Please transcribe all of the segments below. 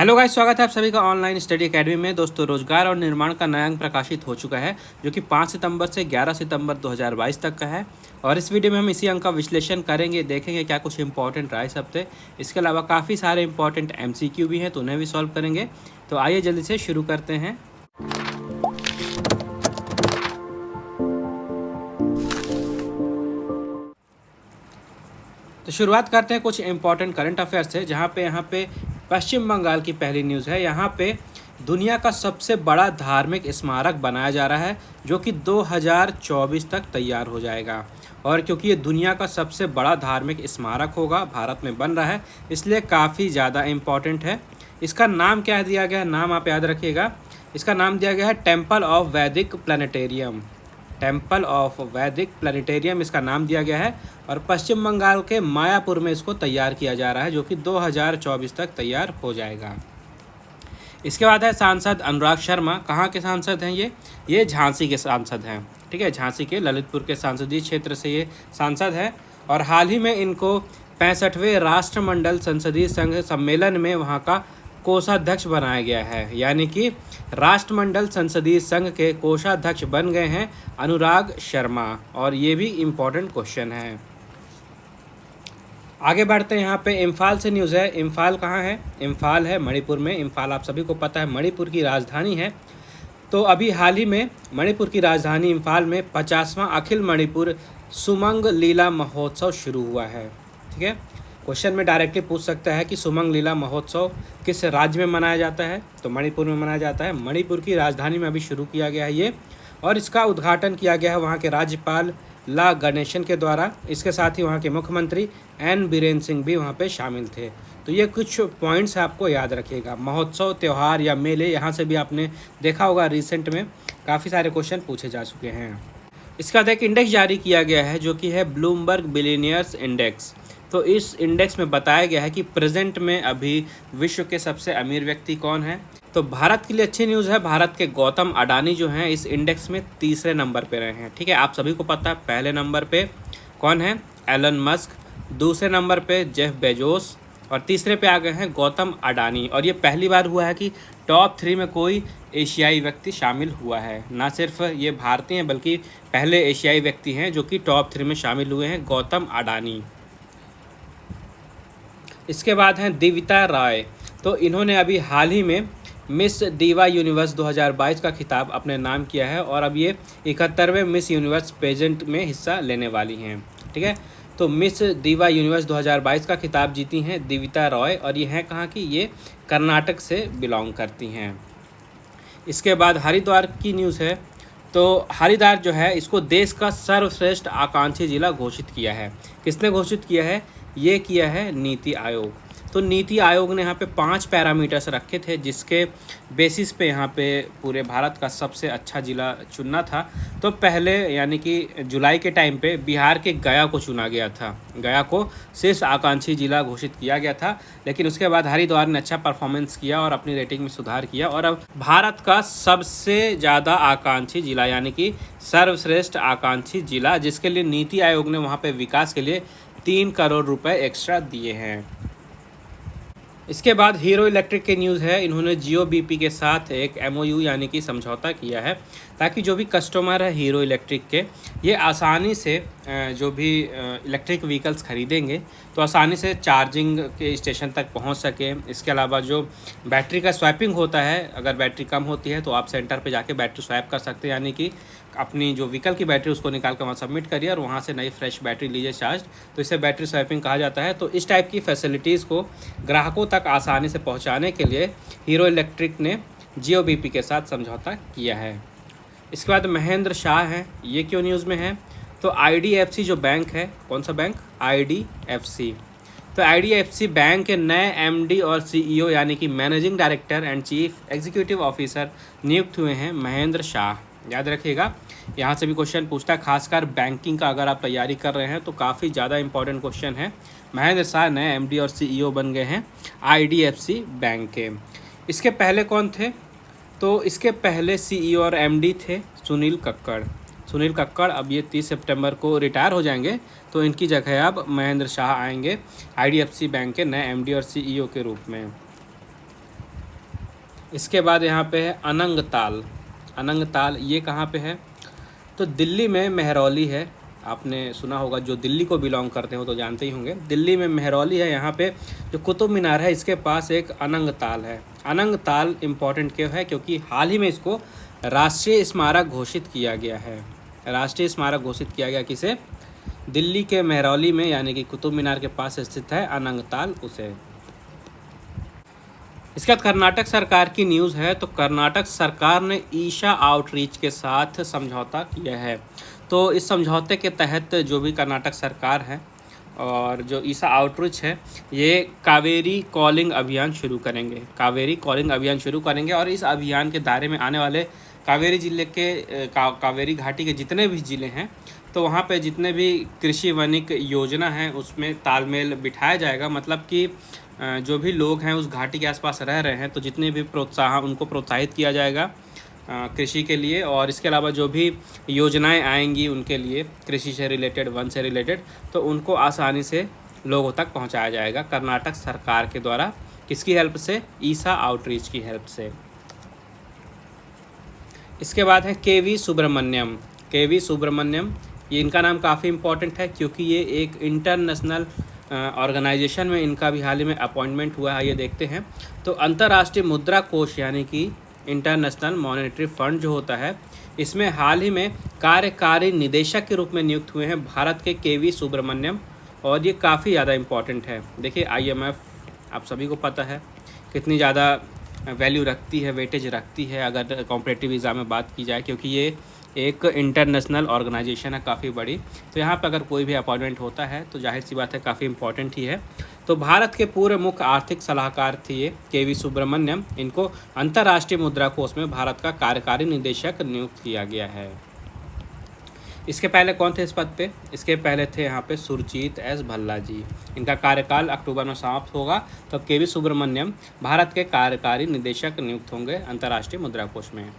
Hello guys, स्वागत है आप सभी का ऑनलाइन स्टडी एकेडमी में। दोस्तों, रोजगार और निर्माण का नया अंक प्रकाशित हो चुका है जो कि 5 सितंबर से 11 सितंबर 2022 तक का है। और इस वीडियो में हम इसी अंक का विश्लेषण करेंगे, देखेंगे क्या कुछ इंपॉर्टेंट रहा इस हफ्ते। इसके अलावा काफ़ी सारे इंपॉर्टेंट एमसीक्यू भी हैं, तो उन्हें भी सॉल्व करेंगे। तो आइए जल्दी से शुरू करते हैं। तो शुरुआत करते हैं कुछ इंपॉर्टेंट करंट अफेयर्स से, जहाँ पे पश्चिम बंगाल की पहली न्यूज़ है। यहाँ पे दुनिया का सबसे बड़ा धार्मिक स्मारक बनाया जा रहा है जो कि 2024 तक तैयार हो जाएगा। और क्योंकि ये दुनिया का सबसे बड़ा धार्मिक स्मारक होगा, भारत में बन रहा है, इसलिए काफ़ी ज़्यादा इम्पॉर्टेंट है। इसका नाम क्या दिया गया है, नाम आप याद रखिएगा। इसका नाम दिया गया है टेम्पल ऑफ वैदिक प्लानिटेरियम। टेम्पल ऑफ वैदिक प्लानिटेरियम इसका नाम दिया गया है और पश्चिम बंगाल के मायापुर में इसको तैयार किया जा रहा है जो कि 2024 तक तैयार हो जाएगा। इसके बाद है सांसद अनुराग शर्मा। कहाँ के सांसद हैं ये झांसी के सांसद हैं। ठीक है, झांसी के ललितपुर के संसदीय क्षेत्र से ये सांसद हैं और हाल ही में इनको 65वें राष्ट्रमंडल संसदीय संघ सम्मेलन में वहाँ का कोषाध्यक्ष बनाया गया है। यानी कि राष्ट्रमंडल संसदीय संघ के कोषाध्यक्ष बन गए हैं अनुराग शर्मा। और ये भी इम्पोर्टेंट क्वेश्चन है। आगे बढ़ते हैं। यहाँ पे इम्फाल से न्यूज़ है। इम्फाल कहाँ है? इम्फाल है मणिपुर में। इम्फाल आप सभी को पता है मणिपुर की राजधानी है। तो अभी हाल ही में मणिपुर की राजधानी इम्फाल में 50वां अखिल मणिपुर सुमंग लीला महोत्सव शुरू हुआ है। ठीक है, क्वेश्चन में डायरेक्टली पूछ सकता है कि सुमंग लीला महोत्सव किस राज्य में मनाया जाता है? तो मणिपुर में मनाया जाता है। मणिपुर की राजधानी में अभी शुरू किया गया है ये, और इसका उद्घाटन किया गया है वहाँ के राज्यपाल ला गणेशन के द्वारा। इसके साथ ही वहाँ के मुख्यमंत्री एन बीरेन सिंह भी वहाँ पे शामिल थे। तो ये कुछ पॉइंट्स आपको याद रखिएगा। महोत्सव, त्यौहार या मेले, यहाँ से भी आपने देखा होगा रिसेंट में काफ़ी सारे क्वेश्चन पूछे जा चुके हैं। इसका बाद एक इंडेक्स जारी किया गया है जो कि है ब्लूमबर्ग बिलियनियर्स इंडेक्स। तो इस इंडेक्स में बताया गया है कि प्रेजेंट में अभी विश्व के सबसे अमीर व्यक्ति कौन है। तो भारत के लिए अच्छी न्यूज़ है। भारत के गौतम अडानी जो हैं इस इंडेक्स में तीसरे नंबर पे रहे हैं। ठीक है, आप सभी को पता है पहले नंबर पे कौन है? Elon Musk. दूसरे नंबर पे जेफ बेजोस और तीसरे पे आ गए हैं गौतम अडानी। और ये पहली बार हुआ है कि टॉप 3 में कोई एशियाई व्यक्ति शामिल हुआ है। ना सिर्फ ये भारतीय हैं बल्कि पहले एशियाई व्यक्ति हैं जो कि टॉप 3 में शामिल हुए हैं, गौतम अडानी। इसके बाद हैं दिविता राय। तो इन्होंने अभी हाल ही में मिस दीवा यूनिवर्स 2022 का खिताब अपने नाम किया है और अब ये 71वें मिस यूनिवर्स पेजेंट में हिस्सा लेने वाली हैं। ठीक है, तो मिस दीवा यूनिवर्स 2022 का खिताब जीती हैं दिविता रॉय और ये हैं कहाँ की? ये कर्नाटक से बिलोंग करती हैं। इसके बाद हरिद्वार की न्यूज़ है। तो हरिद्वार जो है इसको देश का सर्वश्रेष्ठ आकांक्षी जिला घोषित किया है। किसने घोषित किया है? ये किया है नीति आयोग। तो नीति आयोग ने यहाँ पे 5 पैरामीटर्स रखे थे जिसके बेसिस पे यहाँ पे पूरे भारत का सबसे अच्छा ज़िला चुनना था। तो पहले यानी कि जुलाई के टाइम पे बिहार के गया को चुना गया था। गया को शीर्ष आकांक्षी ज़िला घोषित किया गया था, लेकिन उसके बाद हरिद्वार ने अच्छा परफॉर्मेंस किया और अपनी रेटिंग में सुधार किया और अब भारत का सबसे ज़्यादा आकांक्षी ज़िला यानी कि सर्वश्रेष्ठ आकांक्षी ज़िला, जिसके लिए नीति आयोग ने वहाँ पर विकास के लिए 3 करोड़ रुपए एक्स्ट्रा दिए हैं। इसके बाद हीरो इलेक्ट्रिक की न्यूज़ है। इन्होंने जियो बीपी के साथ एक एमओयू यानी कि समझौता किया है ताकि जो भी कस्टमर है हीरो इलेक्ट्रिक के, ये आसानी से जो भी इलेक्ट्रिक व्हीकल्स खरीदेंगे तो आसानी से चार्जिंग के स्टेशन तक पहुंच सके। इसके अलावा जो बैटरी का स्वैपिंग होता है, अगर बैटरी कम होती है तो आप सेंटर पे जाके बैटरी स्वैप कर सकते हैं, यानी कि अपनी जो व्हीकल की बैटरी उसको निकाल कर वहाँ सबमिट करिए और वहाँ से नई फ्रेश बैटरी लीजिए चार्ज। तो इसे बैटरी स्वैपिंग कहा जाता है। तो इस टाइप की फैसिलिटीज़ को ग्राहकों तक आसानी से पहुँचाने के लिए हीरो इलेक्ट्रिक ने जियो बीपी के साथ समझौता किया है। इसके बाद महेंद्र शाह हैं। ये क्यों न्यूज़ में है? तो IDFC जो बैंक है, कौन सा बैंक? IDFC। तो IDFC बैंक के नए MD और CEO यानी कि managing director and chief executive officer नियुक्त हुए हैं महेंद्र शाह। याद रखिएगा, यहाँ से भी क्वेश्चन पूछता है, खासकर बैंकिंग का अगर आप तैयारी कर रहे हैं तो काफ़ी ज़्यादा इंपॉर्टेंट क्वेश्चन है। महेंद्र शाह नए MD और CEO बन गए हैं IDFC बैंक के। इसके पहले कौन थे? तो इसके पहले CEO और MD थे सुनील कक्कड़। सुनील कक्कड़ अब ये 30 सितंबर को रिटायर हो जाएंगे, तो इनकी जगह अब महेंद्र शाह आएंगे IDFC बैंक के नए MD और CEO के रूप में। इसके बाद यहाँ पे है अनंग ताल। अनंग ताल ये कहाँ पे है? तो दिल्ली में मेहरौली है। आपने सुना होगा, जो दिल्ली को बिलोंग करते हो तो जानते ही होंगे। दिल्ली में मेहरौली है, यहाँ पे जो कुतुब मीनार है इसके पास एक अनंग ताल है। अनंग ताल इम्पॉर्टेंट क्यों है? क्योंकि हाल ही में इसको राष्ट्रीय स्मारक घोषित किया गया है। राष्ट्रीय स्मारक घोषित किया गया किसे? दिल्ली के मेहरौली में, यानी कि कुतुब मीनार के पास स्थित है अनंग ताल उसे। इसके बाद कर्नाटक सरकार की न्यूज़ है। तो कर्नाटक सरकार ने ईशा आउटरीच के साथ समझौता किया है। तो इस समझौते के तहत जो भी कर्नाटक सरकार है और जो ईशा आउटरीच है, ये कावेरी कॉलिंग अभियान शुरू करेंगे। कावेरी कॉलिंग अभियान शुरू करेंगे और इस अभियान के दायरे में आने वाले कावेरी जिले के कावेरी घाटी के जितने भी ज़िले हैं, तो वहाँ पे जितने भी कृषि वनिक योजना है उसमें तालमेल बिठाया जाएगा। मतलब कि जो भी लोग हैं उस घाटी के आसपास रह रहे हैं, तो जितने भी उनको प्रोत्साहित किया जाएगा कृषि के लिए। और इसके अलावा जो भी योजनाएं आएंगी उनके लिए कृषि से रिलेटेड, वन से रिलेटेड, तो उनको आसानी से लोगों तक पहुंचाया जाएगा कर्नाटक सरकार के द्वारा। किसकी हेल्प से? ईशा आउटरीच की हेल्प से। इसके बाद है केवी सुब्रमण्यम। केवी सुब्रमण्यम, ये इनका नाम काफ़ी इम्पोर्टेंट है क्योंकि ये एक इंटरनेशनल ऑर्गेनाइजेशन में इनका भी हाल ही में अपॉइंटमेंट हुआ है। ये देखते हैं। तो अंतर्राष्ट्रीय मुद्रा कोष यानी कि इंटरनेशनल मॉनेटरी फंड जो होता है, इसमें हाल ही में कार्यकारी निदेशक के रूप में नियुक्त हुए हैं भारत के केवी सुब्रमण्यम, और ये काफ़ी ज़्यादा इम्पॉर्टेंट है। देखिए IMF आप सभी को पता है कितनी ज़्यादा वैल्यू रखती है, वेटेज रखती है अगर कॉम्पिटिटिव एग्ज़ाम में बात की जाए, क्योंकि ये एक इंटरनेशनल ऑर्गेनाइजेशन है काफ़ी बड़ी। तो यहाँ पर अगर कोई भी अपॉइंटमेंट होता है तो जाहिर सी बात है काफ़ी इम्पोर्टेंट ही है। तो भारत के पूर्व मुख्य आर्थिक सलाहकार थे ये केवी सुब्रमण्यम। इनको अंतर्राष्ट्रीय मुद्रा कोष में भारत का कार्यकारी निदेशक नियुक्त किया गया है। इसके पहले कौन थे इस पद पे? इसके पहले थे यहाँ पे सुरजीत एस भल्ला जी। इनका कार्यकाल अक्टूबर में समाप्त होगा। तो केवी सुब्रमण्यम भारत के कार्यकारी निदेशक नियुक्त होंगे अंतर्राष्ट्रीय मुद्रा कोष में।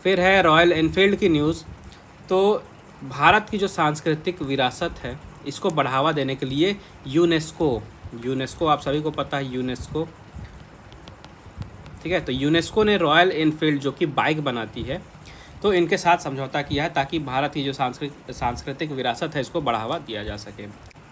फिर है रॉयल एनफील्ड की न्यूज़। तो भारत की जो सांस्कृतिक विरासत है इसको बढ़ावा देने के लिए यूनेस्को आप सभी को पता है, यूनेस्को, ठीक है। तो यूनेस्को ने रॉयल एनफील्ड जो कि बाइक बनाती है, तो इनके साथ समझौता किया है ताकि भारत की जो सांस्कृतिक विरासत है इसको बढ़ावा दिया जा सके।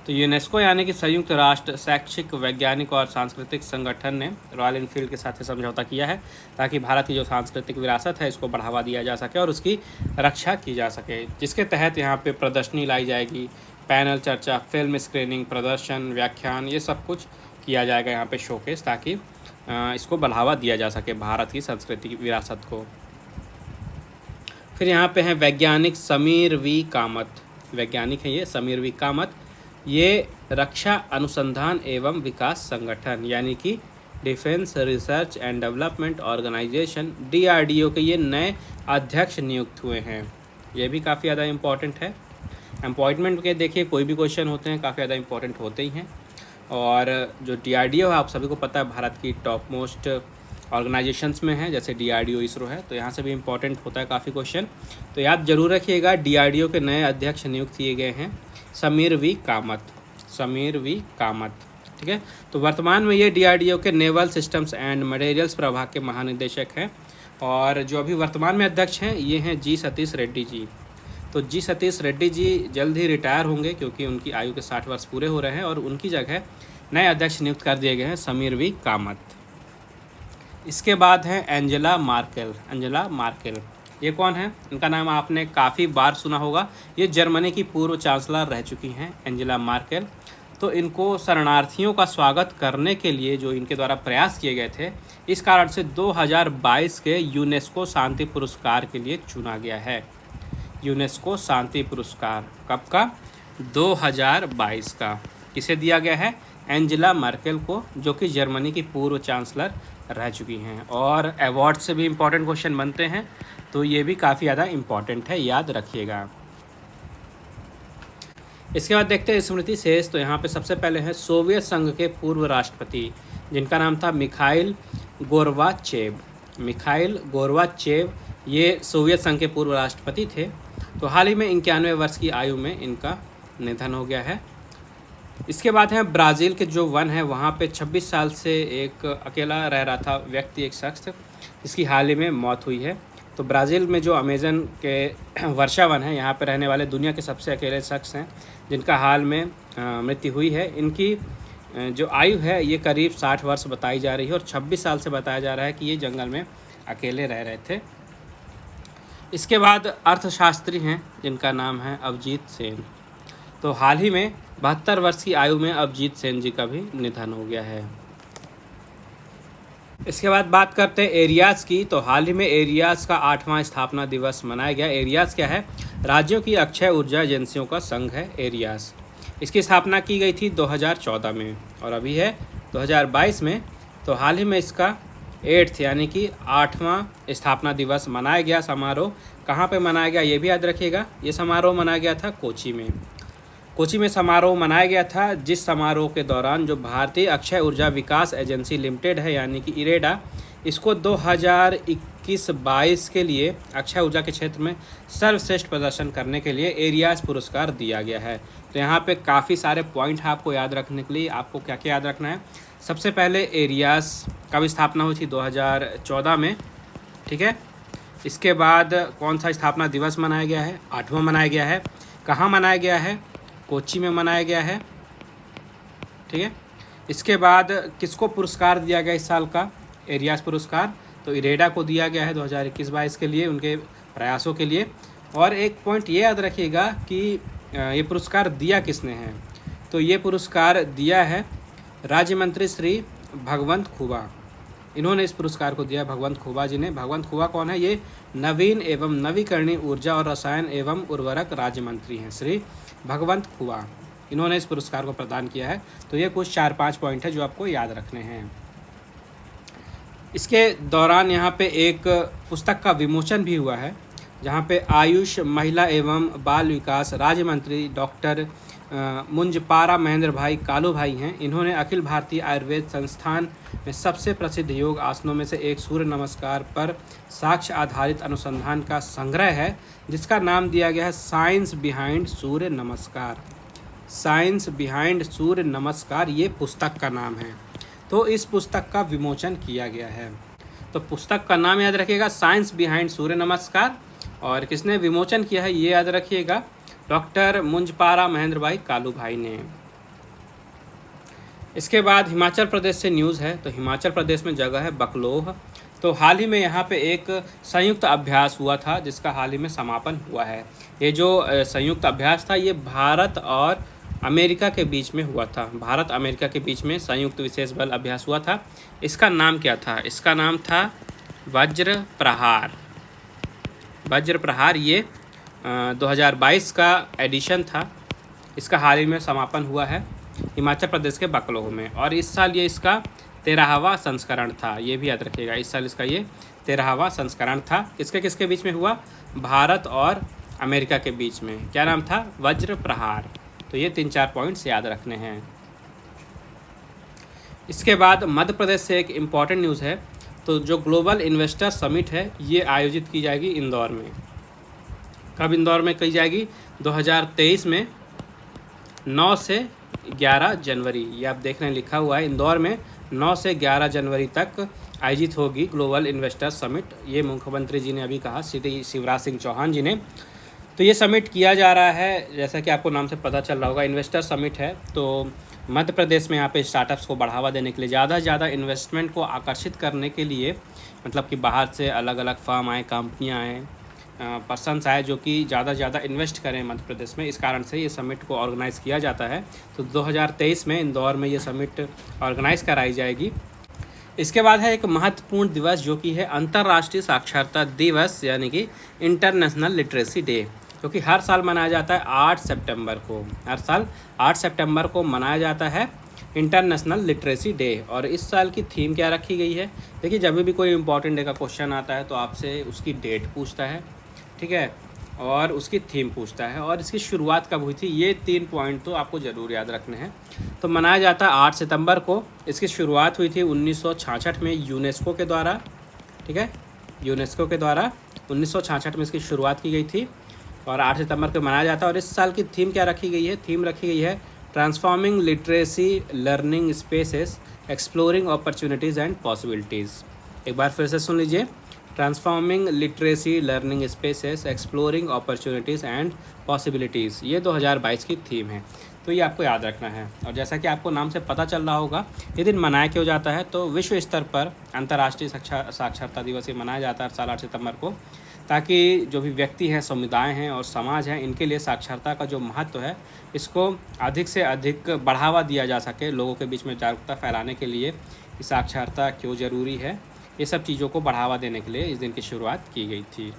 तो यूनेस्को यानी कि संयुक्त राष्ट्र शैक्षिक, वैज्ञानिक और सांस्कृतिक संगठन ने रॉयल एनफील्ड के साथ समझौता किया है ताकि भारत की जो सांस्कृतिक विरासत है इसको बढ़ावा दिया जा सके और उसकी रक्षा की जा सके, जिसके तहत यहाँ पे प्रदर्शनी लाई जाएगी, पैनल चर्चा, फिल्म स्क्रीनिंग, प्रदर्शन, व्याख्यान, ये सब कुछ किया जाएगा यहाँ पे शोकेस, ताकि इसको बढ़ावा दिया जा सके भारत की सांस्कृतिक विरासत को। फिर यहाँ पे हैं वैज्ञानिक समीर वी कामत। वैज्ञानिक हैं ये समीर वी कामत। ये रक्षा अनुसंधान एवं विकास संगठन यानी कि defence research and development organisation DRDO के ये नए अध्यक्ष नियुक्त हुए हैं। ये भी काफ़ी ज़्यादा इम्पॉर्टेंट है। अपॉइंटमेंट के देखिए कोई भी क्वेश्चन होते हैं काफ़ी ज़्यादा इम्पॉर्टेंट होते ही हैं। और जो DRDO है आप सभी को पता है भारत की टॉप मोस्ट ऑर्गेनाइजेशंस में है, जैसे DRDO, इसरो है, तो यहाँ से भी इम्पोर्टेंट होता है काफ़ी क्वेश्चन। तो याद जरूर रखिएगा DRDO के नए अध्यक्ष नियुक्त किए गए हैं समीर वी कामत, ठीक है। तो वर्तमान में ये DRDO के नेवल सिस्टम्स एंड मटेरियल्स प्रभाग के महानिदेशक हैं। और जो अभी वर्तमान में अध्यक्ष हैं ये हैं G सतीश रेड्डी जी। तो G सतीश रेड्डी जी जल्द ही रिटायर होंगे क्योंकि उनकी आयु के 60 वर्ष पूरे हो रहे हैं, और उनकी जगह नए अध्यक्ष नियुक्त कर दिए गए हैं समीर वी कामत। इसके बाद है एंजेला मार्केल। ये कौन है? इनका नाम आपने काफ़ी बार सुना होगा। ये जर्मनी की पूर्व चांसलर रह चुकी हैं एंजेला मार्केल। तो इनको शरणार्थियों का स्वागत करने के लिए जो इनके द्वारा प्रयास किए गए थे, इस कारण से 2022 के यूनेस्को शांति पुरस्कार के लिए चुना गया है। यूनेस्को शांति पुरस्कार कब का? 2022 का। किसे दिया गया है? एंजेला मार्केल को, जो कि जर्मनी की पूर्व चांसलर रह चुकी हैं। और अवार्ड से भी इम्पोर्टेंट क्वेश्चन बनते हैं, तो ये भी काफ़ी ज़्यादा इम्पॉर्टेंट है, याद रखिएगा। इसके बाद देखते हैं स्मृति शेष। तो यहाँ पे सबसे पहले है सोवियत संघ के पूर्व राष्ट्रपति, जिनका नाम था मिखाइल गोर्बाचेव। ये सोवियत संघ के पूर्व राष्ट्रपति थे। तो हाल ही में 91 वर्ष की आयु में इनका निधन हो गया है। इसके बाद है ब्राज़ील के जो वन है वहाँ पे 26 साल से एक अकेला रह रहा था व्यक्ति, एक शख्स, जिसकी हाल ही में मौत हुई है। तो ब्राज़ील में जो अमेज़न के वर्षा वन है, यहाँ पे रहने वाले दुनिया के सबसे अकेले शख्स हैं जिनका हाल में मृत्यु हुई है। इनकी जो आयु है ये करीब 60 वर्ष बताई जा रही है और 26 साल से बताया जा रहा है कि ये जंगल में अकेले रह रहे थे। इसके बाद अर्थशास्त्री हैं जिनका नाम है अभिजीत सेन। तो हाल ही में 72 वर्ष की आयु में अभिजीत सेन जी का भी निधन हो गया है। इसके बाद बात करते हैं एरियाज़ की। तो हाल ही में एरियाज़ का 8वां स्थापना दिवस मनाया गया। एरियाज़ क्या है? राज्यों की अक्षय ऊर्जा एजेंसियों का संघ है एरियाज़। इसकी स्थापना की गई थी 2014 में और अभी है 2022 में। तो हाल ही में इसका 8th यानी कि 8वां स्थापना दिवस मनाया गया। समारोह कहाँ पे मनाया गया ये भी याद रखिएगा। ये समारोह मनाया गया था कोची में। कोची में समारोह मनाया गया था, जिस समारोह के दौरान जो भारतीय अक्षय ऊर्जा विकास एजेंसी लिमिटेड है यानी कि इरेडा, इसको 2021-22 के लिए अक्षय ऊर्जा के क्षेत्र में सर्वश्रेष्ठ प्रदर्शन करने के लिए एरियाज़ पुरस्कार दिया गया है। तो यहाँ पे काफ़ी सारे पॉइंट है आपको याद रखने के लिए। आपको क्या क्या याद रखना है? सबसे पहले एरियाज़ कब स्थापना हुई थी? 2014 में, ठीक है। इसके बाद कौन सा स्थापना दिवस मनाया गया है? 8वां मनाया गया है। कहाँ मनाया गया है? कोची में मनाया गया है, ठीक है। इसके बाद किसको पुरस्कार दिया गया इस साल का? एरियाज़ पुरस्कार तो इरेडा को दिया गया है 2021-22 के लिए, उनके प्रयासों के लिए। और एक पॉइंट ये याद रखिएगा कि ये पुरस्कार दिया किसने है? तो ये पुरस्कार दिया है राज्य मंत्री श्री भगवंत खुबा। इन्होंने इस पुरस्कार को दिया भगवंत खुबा जी ने। भगवंत खुबा कौन है? ये नवीन एवं नवीकरणीय ऊर्जा और रसायन एवं उर्वरक राज्य मंत्री हैं, श्री भगवंत खुबा। इन्होंने इस पुरस्कार को प्रदान किया है। तो ये कुछ 4-5 पॉइंट है जो आपको याद रखने हैं। इसके दौरान यहाँ पे एक पुस्तक का विमोचन भी हुआ है, जहाँ पे आयुष, महिला एवं बाल विकास राज्य मंत्री डॉक्टर मुंजपारा महेंद्र भाई कालू भाई हैं। इन्होंने अखिल भारतीय आयुर्वेद संस्थान में सबसे प्रसिद्ध योग आसनों में से एक सूर्य नमस्कार पर साक्ष्य आधारित अनुसंधान का संग्रह है, जिसका नाम दिया गया है साइंस बिहाइंड सूर्य नमस्कार। साइंस बिहाइंड सूर्य नमस्कार ये पुस्तक का नाम है। तो इस पुस्तक का विमोचन किया गया है। तो पुस्तक का नाम याद रखिएगा, साइंस बिहाइंड सूर्य नमस्कार। और किसने विमोचन किया है ये याद रखिएगा, डॉक्टर मुंजपारा महेंद्र भाई कालू भाई ने। इसके बाद हिमाचल प्रदेश से न्यूज़ है। तो हिमाचल प्रदेश में जगह है बकलोह। तो हाल ही में यहाँ पे एक संयुक्त अभ्यास हुआ था जिसका हाल ही में समापन हुआ है। ये जो संयुक्त अभ्यास था ये भारत और अमेरिका के बीच में हुआ था। भारत अमेरिका के बीच में संयुक्त विशेष बल अभ्यास हुआ था। इसका नाम क्या था? इसका नाम था वज्र प्रहार। वज्र प्रहार ये 2022 का एडिशन था। इसका हाल ही में समापन हुआ है हिमाचल प्रदेश के बकलोह में। और इस साल ये इसका 13वां संस्करण था। ये भी याद रखिएगा, इस साल इसका ये 13वां संस्करण था। किसके किसके बीच में हुआ? भारत और अमेरिका के बीच में। क्या नाम था? वज्र प्रहार। तो ये 3-4 पॉइंट्स याद रखने हैं। इसके बाद मध्य प्रदेश से एक इम्पॉर्टेंट न्यूज़ है। तो जो ग्लोबल इन्वेस्टर समिट है ये आयोजित की जाएगी इंदौर में। कब इंदौर में की जाएगी? 2023 में 9 से 11 जनवरी। ये आप देख रहे हैं लिखा हुआ है, इंदौर में 9 से 11 जनवरी तक आयोजित होगी ग्लोबल इन्वेस्टर समिट। ये मुख्यमंत्री जी ने अभी कहा, श्री शिवराज सिंह चौहान जी ने। तो ये समिट किया जा रहा है, जैसा कि आपको नाम से पता चल रहा होगा, इन्वेस्टर समिट है। तो मध्य प्रदेश में यहाँ पे स्टार्टअप्स को बढ़ावा देने के लिए, ज़्यादा से ज़्यादा इन्वेस्टमेंट को आकर्षित करने के लिए, मतलब कि बाहर से अलग अलग फर्म आए, कंपनियाँ आए, पर्सन्स आए जो कि ज़्यादा से ज़्यादा इन्वेस्ट करें मध्य प्रदेश में। इस कारण से ये समिट को ऑर्गेनाइज़ किया जाता है। तो 2023 में इंदौर में ये समिट ऑर्गेनाइज़ कराई जाएगी। इसके बाद है एक महत्वपूर्ण दिवस जो कि है अंतर्राष्ट्रीय साक्षरता दिवस, यानी कि इंटरनेशनल लिटरेसी डे, जो कि हर साल मनाया जाता है 8 सितंबर को। हर साल 8 सितंबर को मनाया जाता है इंटरनेशनल लिटरेसी डे। और इस साल की थीम क्या रखी गई है? देखिए, जब भी कोई इंपॉर्टेंट डे का क्वेश्चन आता है तो आपसे उसकी डेट पूछता है, ठीक है, और उसकी थीम पूछता है और इसकी शुरुआत कब हुई थी। ये 3 पॉइंट तो आपको ज़रूर याद रखने हैं। तो मनाया जाता है 8 सितंबर को। इसकी शुरुआत हुई थी 1966 में यूनेस्को के द्वारा, ठीक है, यूनेस्को के द्वारा 1966 में इसकी शुरुआत की गई थी और 8 सितंबर को मनाया जाता है। और इस साल की थीम क्या रखी गई है? थीम रखी गई है transforming literacy learning spaces exploring opportunities and possibilities. एक बार फिर से सुन लीजिए, transforming literacy learning spaces exploring opportunities and possibilities, ये 2022 की थीम है। तो ये आपको याद रखना है। और जैसा कि आपको नाम से पता चल रहा होगा, ये दिन मनाया क्यों जाता है, तो विश्व स्तर पर अंतर्राष्ट्रीय साक्षरता दिवस ये मनाया जाता है हर साल 8 सितंबर को, ताकि जो भी व्यक्ति हैं, समुदाय हैं और समाज हैं, इनके लिए साक्षरता का जो महत्व है इसको अधिक से अधिक बढ़ावा दिया जा सके। लोगों के बीच में जागरूकता फैलाने के लिए कि साक्षरता क्यों ज़रूरी है, ये सब चीज़ों को बढ़ावा देने के लिए इस दिन की शुरुआत की गई थी।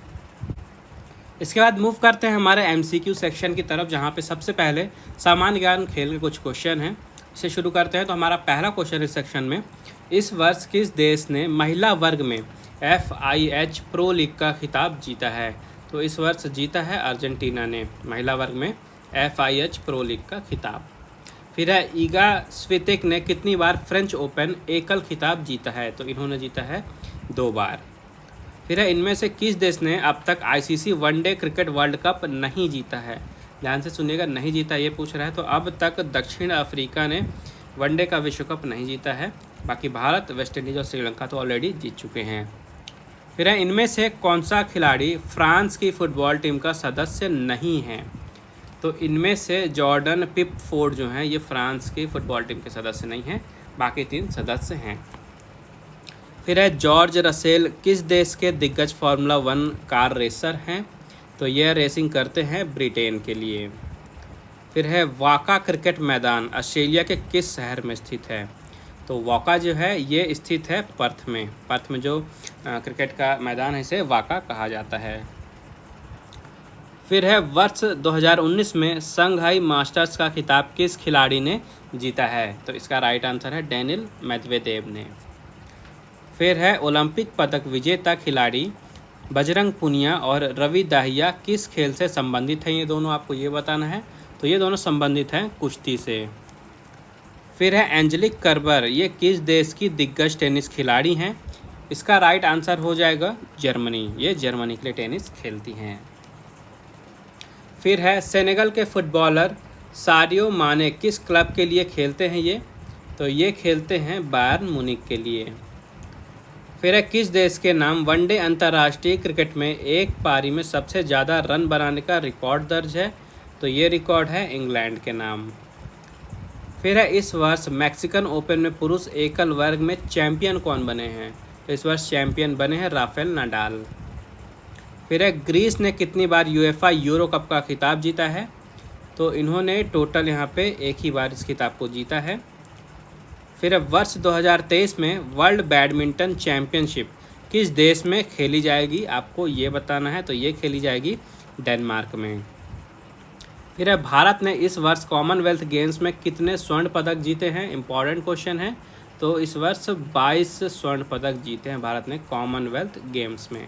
इसके बाद मूव करते हैं हमारे MCQ सेक्शन की तरफ, जहाँ पे सबसे पहले सामान्य ज्ञान खेल के कुछ क्वेश्चन हैं। इसे शुरू करते हैं। तो हमारा पहला क्वेश्चन इस सेक्शन में, इस वर्ष किस देश ने महिला वर्ग में FIH प्रो लीग का खिताब जीता है? तो इस वर्ष जीता है अर्जेंटीना ने महिला वर्ग में FIH प्रो लीग का खिताब। फिर है ईगा स्वितेक ने कितनी बार फ्रेंच ओपन एकल खिताब जीता है? तो इन्होंने जीता है 2 बार। फिर है इनमें से किस देश ने अब तक ICC one day cricket world cup नहीं जीता है? ध्यान से सुनिएगा, नहीं जीता ये पूछ रहा है। तो अब तक दक्षिण अफ्रीका ने वनडे का विश्व कप नहीं जीता है। बाकी भारत, वेस्ट इंडीज़ और श्रीलंका तो ऑलरेडी जीत चुके हैं। फिर है इनमें से कौन सा खिलाड़ी फ्रांस की फुटबॉल टीम का सदस्य नहीं है? तो इनमें से जॉर्डन पिकफोर्ड जो हैं ये फ्रांस की फुटबॉल टीम के सदस्य नहीं हैं, बाकी 3 सदस्य हैं। फिर है जॉर्ज रसेल किस देश के दिग्गज फार्मूला 1 कार रेसर हैं? तो ये रेसिंग करते हैं ब्रिटेन के लिए। फिर है वाका क्रिकेट मैदान ऑस्ट्रेलिया के किस शहर में स्थित है? तो वाका जो है ये स्थित है पर्थ में। पर्थ में जो क्रिकेट का मैदान है इसे वाका कहा जाता है। फिर है वर्ष 2019 में संघाई मास्टर्स का खिताब किस खिलाड़ी ने जीता है? तो इसका राइट आंसर है डेनिल मेदवेदेव ने। फिर है ओलंपिक पदक विजेता खिलाड़ी बजरंग पुनिया और रवि दाहिया किस खेल से संबंधित हैं? ये दोनों आपको ये बताना है। तो ये दोनों संबंधित हैं कुश्ती से। फिर है एंजेलिक कर्बर, ये किस देश की दिग्गज टेनिस खिलाड़ी हैं? इसका राइट आंसर हो जाएगा जर्मनी। ये जर्मनी के लिए टेनिस खेलती हैं। फिर है सेनेगल के फुटबॉलर साडियो माने किस क्लब के लिए खेलते हैं ये? तो ये खेलते हैं बायर्न म्यूनिख के लिए। फिर है किस देश के नाम वनडे अंतर्राष्ट्रीय क्रिकेट में एक पारी में सबसे ज़्यादा रन बनाने का रिकॉर्ड दर्ज है? तो ये रिकॉर्ड है इंग्लैंड के नाम। फिर है इस वर्ष मैक्सिकन ओपन में पुरुष एकल वर्ग में चैंपियन कौन बने हैं? तो इस वर्ष चैंपियन बने हैं राफेल नाडाल। फिर है ग्रीस ने कितनी बार यूएफए यूरो कप का खिताब जीता है? तो इन्होंने टोटल यहाँ पे एक ही बार इस खिताब को जीता है। फिर वर्ष 2023 में वर्ल्ड बैडमिंटन चैम्पियनशिप किस देश में खेली जाएगी? आपको ये बताना है। तो ये खेली जाएगी डेनमार्क में। फिर भारत ने इस वर्ष कॉमनवेल्थ गेम्स में कितने स्वर्ण पदक जीते हैं? इंपॉर्टेंट क्वेश्चन है। तो इस वर्ष 22 स्वर्ण पदक जीते हैं भारत ने कॉमनवेल्थ गेम्स में।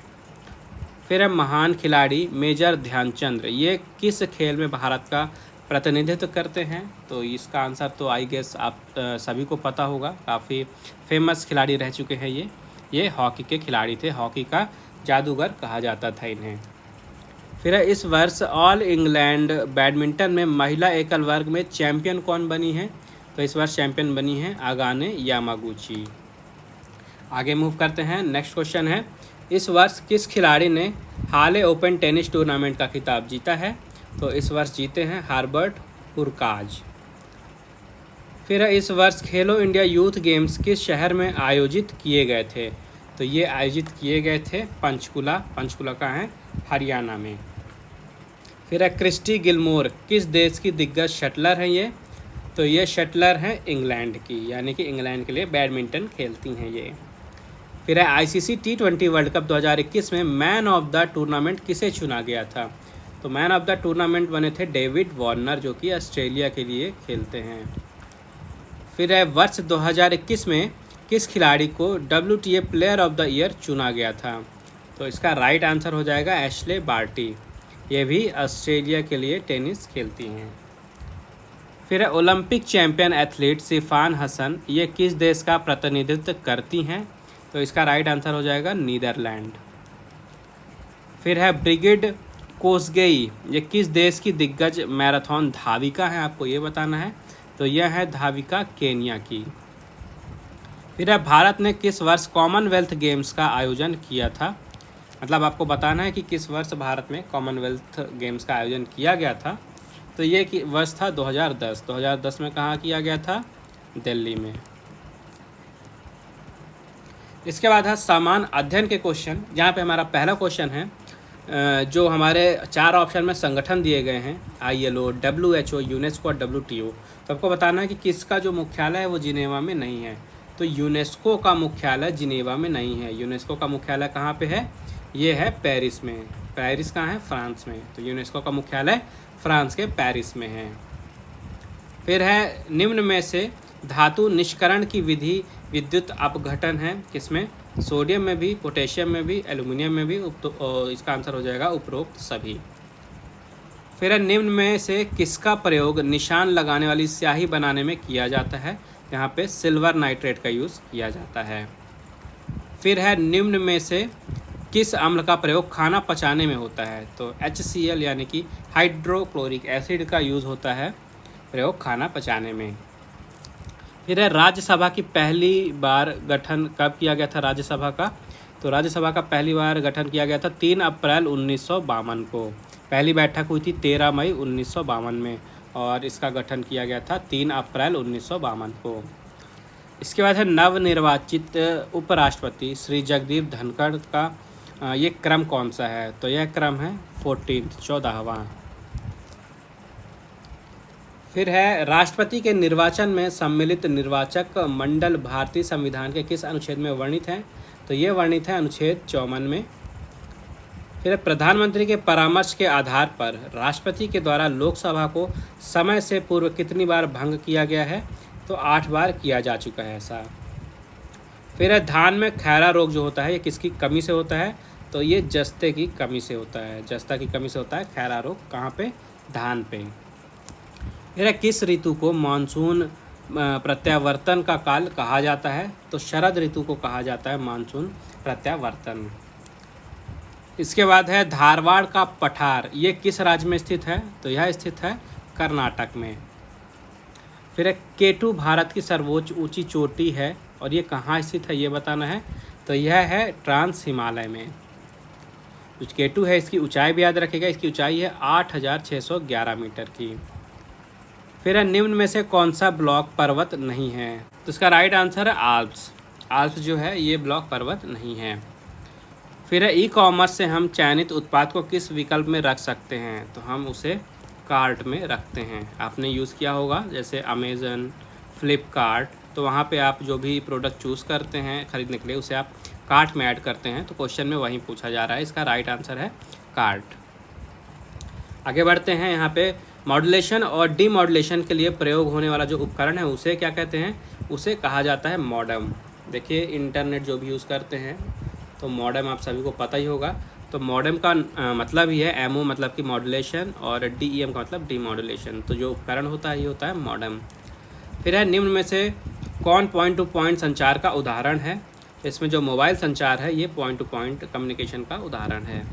फिर महान खिलाड़ी मेजर ध्यानचंद, ये किस खेल में भारत का प्रतिनिधित्व करते हैं? तो इसका आंसर तो आई गेस आप सभी को पता होगा, काफ़ी फेमस खिलाड़ी रह चुके हैं ये हॉकी के खिलाड़ी थे। हॉकी का जादूगर कहा जाता था इन्हें। फिर इस वर्ष ऑल इंग्लैंड बैडमिंटन में महिला एकल वर्ग में चैंपियन कौन बनी है? तो इस वर्ष चैंपियन बनी है आगाने यामागुची। आगे मूव करते हैं। नेक्स्ट क्वेश्चन है, इस वर्ष किस खिलाड़ी ने हाले ओपन टेनिस टूर्नामेंट का खिताब जीता है? तो इस वर्ष जीते हैं हर्बर्ट हुरकाज। फिर इस वर्ष खेलो इंडिया यूथ गेम्स किस शहर में आयोजित किए गए थे? तो ये आयोजित किए गए थे पंचकुला का है हरियाणा में। फिर क्रिस्टी गिलमोर किस देश की दिग्गज शटलर हैं ये? तो ये शटलर हैं इंग्लैंड की, यानी कि इंग्लैंड के लिए बैडमिंटन खेलती हैं ये। फिर ICC T20 वर्ल्ड कप 2021 में मैन ऑफ द टूर्नामेंट किसे चुना गया था? तो मैन ऑफ द टूर्नामेंट बने थे डेविड वार्नर, जो कि ऑस्ट्रेलिया के लिए खेलते हैं। फिर वर्ष 2021 में किस खिलाड़ी को WTA player of the year चुना गया था? तो इसका राइट आंसर हो जाएगा एशले बार्टी। ये भी ऑस्ट्रेलिया के लिए टेनिस खेलती हैं। फिर ओलंपिक चैंपियन एथलीट सिफान हसन, ये किस देश का प्रतिनिधित्व करती हैं? तो इसका राइट आंसर हो जाएगा नीदरलैंड। फिर ब्रिगिड कोसगेई, ये किस देश की दिग्गज मैराथन धाविका है? आपको ये बताना है। तो यह है धाविका केन्या की। फिर है भारत ने किस वर्ष कॉमनवेल्थ गेम्स का आयोजन किया था। मतलब आपको बताना है कि किस वर्ष भारत में कॉमनवेल्थ गेम्स का आयोजन किया गया था। तो ये वर्ष था 2010। 2010 में कहाँ किया गया था? दिल्ली में। इसके बाद है समान अध्ययन के क्वेश्चन। यहाँ पे हमारा पहला क्वेश्चन है, जो हमारे 4 ऑप्शन में संगठन दिए गए हैं, ILO, WHO, यूनेस्को और WTO। तो आपको बताना है कि किसका जो मुख्यालय है वो जिनेवा में नहीं है। तो यूनेस्को का मुख्यालय जिनेवा में नहीं है। यूनेस्को का मुख्यालय कहाँ पे है? ये है पेरिस में। पेरिस कहाँ है? फ्रांस में। तो यूनेस्को का मुख्यालय फ्रांस के पेरिस में है। फिर है निम्न में से धातु निष्करण की विधि विद्युत अपघटन है किसमें? सोडियम में भी, पोटेशियम में भी, एल्युमिनियम में भी। तो इसका आंसर हो जाएगा उपरोक्त सभी। फिर है निम्न में से किसका प्रयोग निशान लगाने वाली स्याही बनाने में किया जाता है? यहाँ पे सिल्वर नाइट्रेट का यूज़ किया जाता है। फिर है निम्न में से किस अम्ल का प्रयोग खाना पचाने में होता है? तो HCl यानी कि हाइड्रोक्लोरिक एसिड का यूज़ होता है प्रयोग खाना पचाने में। फिर है राज्यसभा की पहली बार गठन कब किया गया था राज्यसभा का? तो राज्यसभा का पहली बार गठन किया गया था 3 अप्रैल 1952 को। पहली बैठक हुई थी 13 मई 1952 में और इसका गठन किया गया था 3 अप्रैल 1952 को। इसके बाद है नवनिर्वाचित उपराष्ट्रपति श्री जगदीप धनखड़ का ये क्रम कौन सा है? तो यह क्रम है 14वां। फिर है राष्ट्रपति के निर्वाचन में सम्मिलित निर्वाचक मंडल भारतीय संविधान के किस अनुच्छेद में वर्णित है? तो ये वर्णित है अनुच्छेद 54 में। फिर प्रधानमंत्री के परामर्श के आधार पर राष्ट्रपति के द्वारा लोकसभा को समय से पूर्व कितनी बार भंग किया गया है? तो 8 बार किया जा चुका है ऐसा। फिर है धान में खैरा रोग जो होता है ये किसकी कमी से होता है? तो ये जस्ते की कमी से होता है। जस्ता की कमी से होता है खैरा रोग। कहाँ पे? धान पे। फिर है किस ऋतु को मानसून प्रत्यावर्तन का काल कहा जाता है? तो शरद ऋतु को कहा जाता है मानसून प्रत्यावर्तन। इसके बाद है धारवाड़ का पठार ये किस राज्य में स्थित है? तो यह स्थित है कर्नाटक में। फिर है K2 भारत की सर्वोच्च ऊंची चोटी है और ये कहाँ स्थित है ये बताना है। तो यह है ट्रांस हिमालय में। जो K2 है इसकी ऊंचाई भी याद रखिएगा, इसकी ऊंचाई है 8611 मीटर की। फिर है निम्न में से कौन सा ब्लॉक पर्वत नहीं है? तो इसका राइट आंसर है आल्प्स। आल्प्स जो है ये ब्लॉक पर्वत नहीं है। फिर है ई-कॉमर्स से हम चयनित उत्पाद को किस विकल्प में रख सकते हैं? तो हम उसे कार्ट में रखते हैं। आपने यूज़ किया होगा जैसे अमेज़न, फ्लिपकार्ट, तो वहाँ पे आप जो भी प्रोडक्ट चूज़ करते हैं खरीदने के लिए उसे आप कार्ट में ऐड करते हैं। तो क्वेश्चन में वही पूछा जा रहा है। इसका राइट आंसर है कार्ट। आगे बढ़ते हैं। यहाँ पे मॉड्यूलेशन और डीमॉड्यूलेशन के लिए प्रयोग होने वाला जो उपकरण है उसे क्या कहते हैं? उसे कहा जाता है मॉडेम। देखिए इंटरनेट जो भी यूज़ करते हैं तो मॉडेम आप सभी को पता ही होगा। तो मॉडेम का मतलब ही है MO मतलब कि मॉड्यूलेशन और DEM का मतलब डीमॉड्यूलेशन। तो जो उपकरण होता है ये होता है मॉडेम। फिर है निम्न में से कौन पॉइंट टू पॉइंट संचार का उदाहरण है? इसमें जो मोबाइल संचार है ये पॉइंट टू पॉइंट कम्युनिकेशन का उदाहरण है।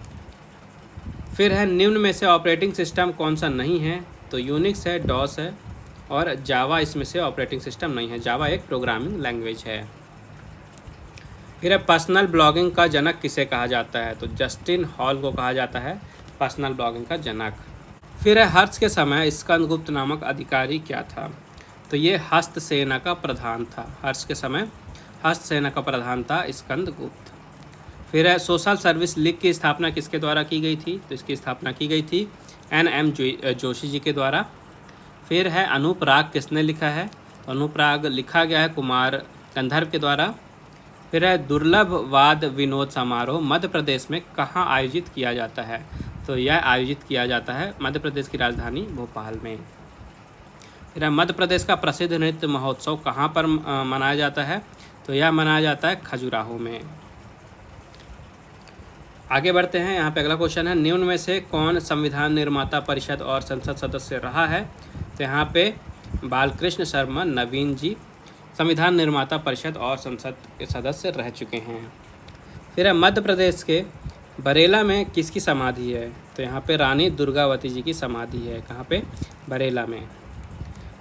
फिर है निम्न में से ऑपरेटिंग सिस्टम कौन सा नहीं है? तो यूनिक्स है, डॉस है और जावा इसमें से ऑपरेटिंग सिस्टम नहीं है। जावा एक प्रोग्रामिंग लैंग्वेज है। फिर है पर्सनल ब्लॉगिंग का जनक किसे कहा जाता है? तो जस्टिन हॉल को कहा जाता है पर्सनल ब्लॉगिंग का जनक। फिर है हर्ष के समय स्कंदगुप्त नामक अधिकारी क्या था? तो ये हस्तसेना का प्रधान था। हर्ष के समय हस्तसेना का प्रधान था स्कंदगुप्त। फिर है सोशल सर्विस लीग की स्थापना किसके द्वारा की गई थी? तो इसकी स्थापना की गई थी NM जोशी जी के द्वारा। फिर है अनुप्राग किसने लिखा है? तो अनुप्राग लिखा गया है कुमार गंधर्व के द्वारा। फिर है दुर्लभ वाद विनोद समारोह मध्य प्रदेश में कहाँ आयोजित किया जाता है? तो यह आयोजित किया जाता है मध्य प्रदेश की राजधानी भोपाल में। फिर है मध्य प्रदेश का प्रसिद्ध नृत्य महोत्सव कहाँ पर मनाया जाता है? तो यह मनाया जाता है खजुराहो में। आगे बढ़ते हैं। यहाँ पे अगला क्वेश्चन है निम्न में से कौन संविधान निर्माता परिषद और संसद सदस्य रहा है? तो यहाँ पे बालकृष्ण शर्मा नवीन जी संविधान निर्माता परिषद और संसद के सदस्य रह चुके हैं। फिर है मध्य प्रदेश के बरेला में किसकी समाधि है? तो यहाँ पे रानी दुर्गावती जी की समाधि है। कहाँ पे? बरेला में।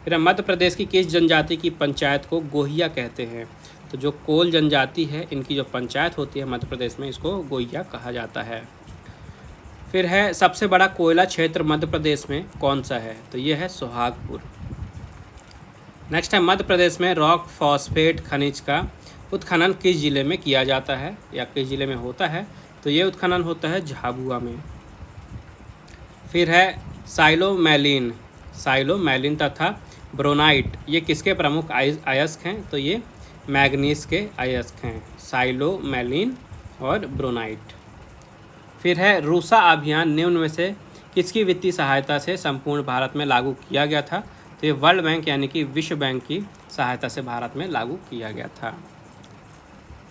फिर मध्य प्रदेश की किस जनजाति की पंचायत को गोहिया कहते हैं? तो जो कोल जनजाति है इनकी जो पंचायत होती है मध्य प्रदेश में, इसको गोहिया कहा जाता है। फिर है सबसे बड़ा कोयला क्षेत्र मध्य प्रदेश में कौन सा है? तो ये है सोहागपुर। नेक्स्ट है मध्य प्रदेश में रॉक फॉस्फेट खनिज का उत्खनन किस जिले में किया जाता है या किस जिले में होता है? तो ये उत्खनन होता है झाबुआ में। फिर है साइलोमैलिन तथा ब्रोनाइट, ये किसके प्रमुख अयस्क हैं? तो ये मैग्नीज के अयस्क हैं, साइलोमैलिन और ब्रोनाइट। फिर है रूसा अभियान निम्न में से किसकी वित्तीय सहायता से संपूर्ण भारत में लागू किया गया था? तो ये वर्ल्ड बैंक यानी कि विश्व बैंक की सहायता से भारत में लागू किया गया था।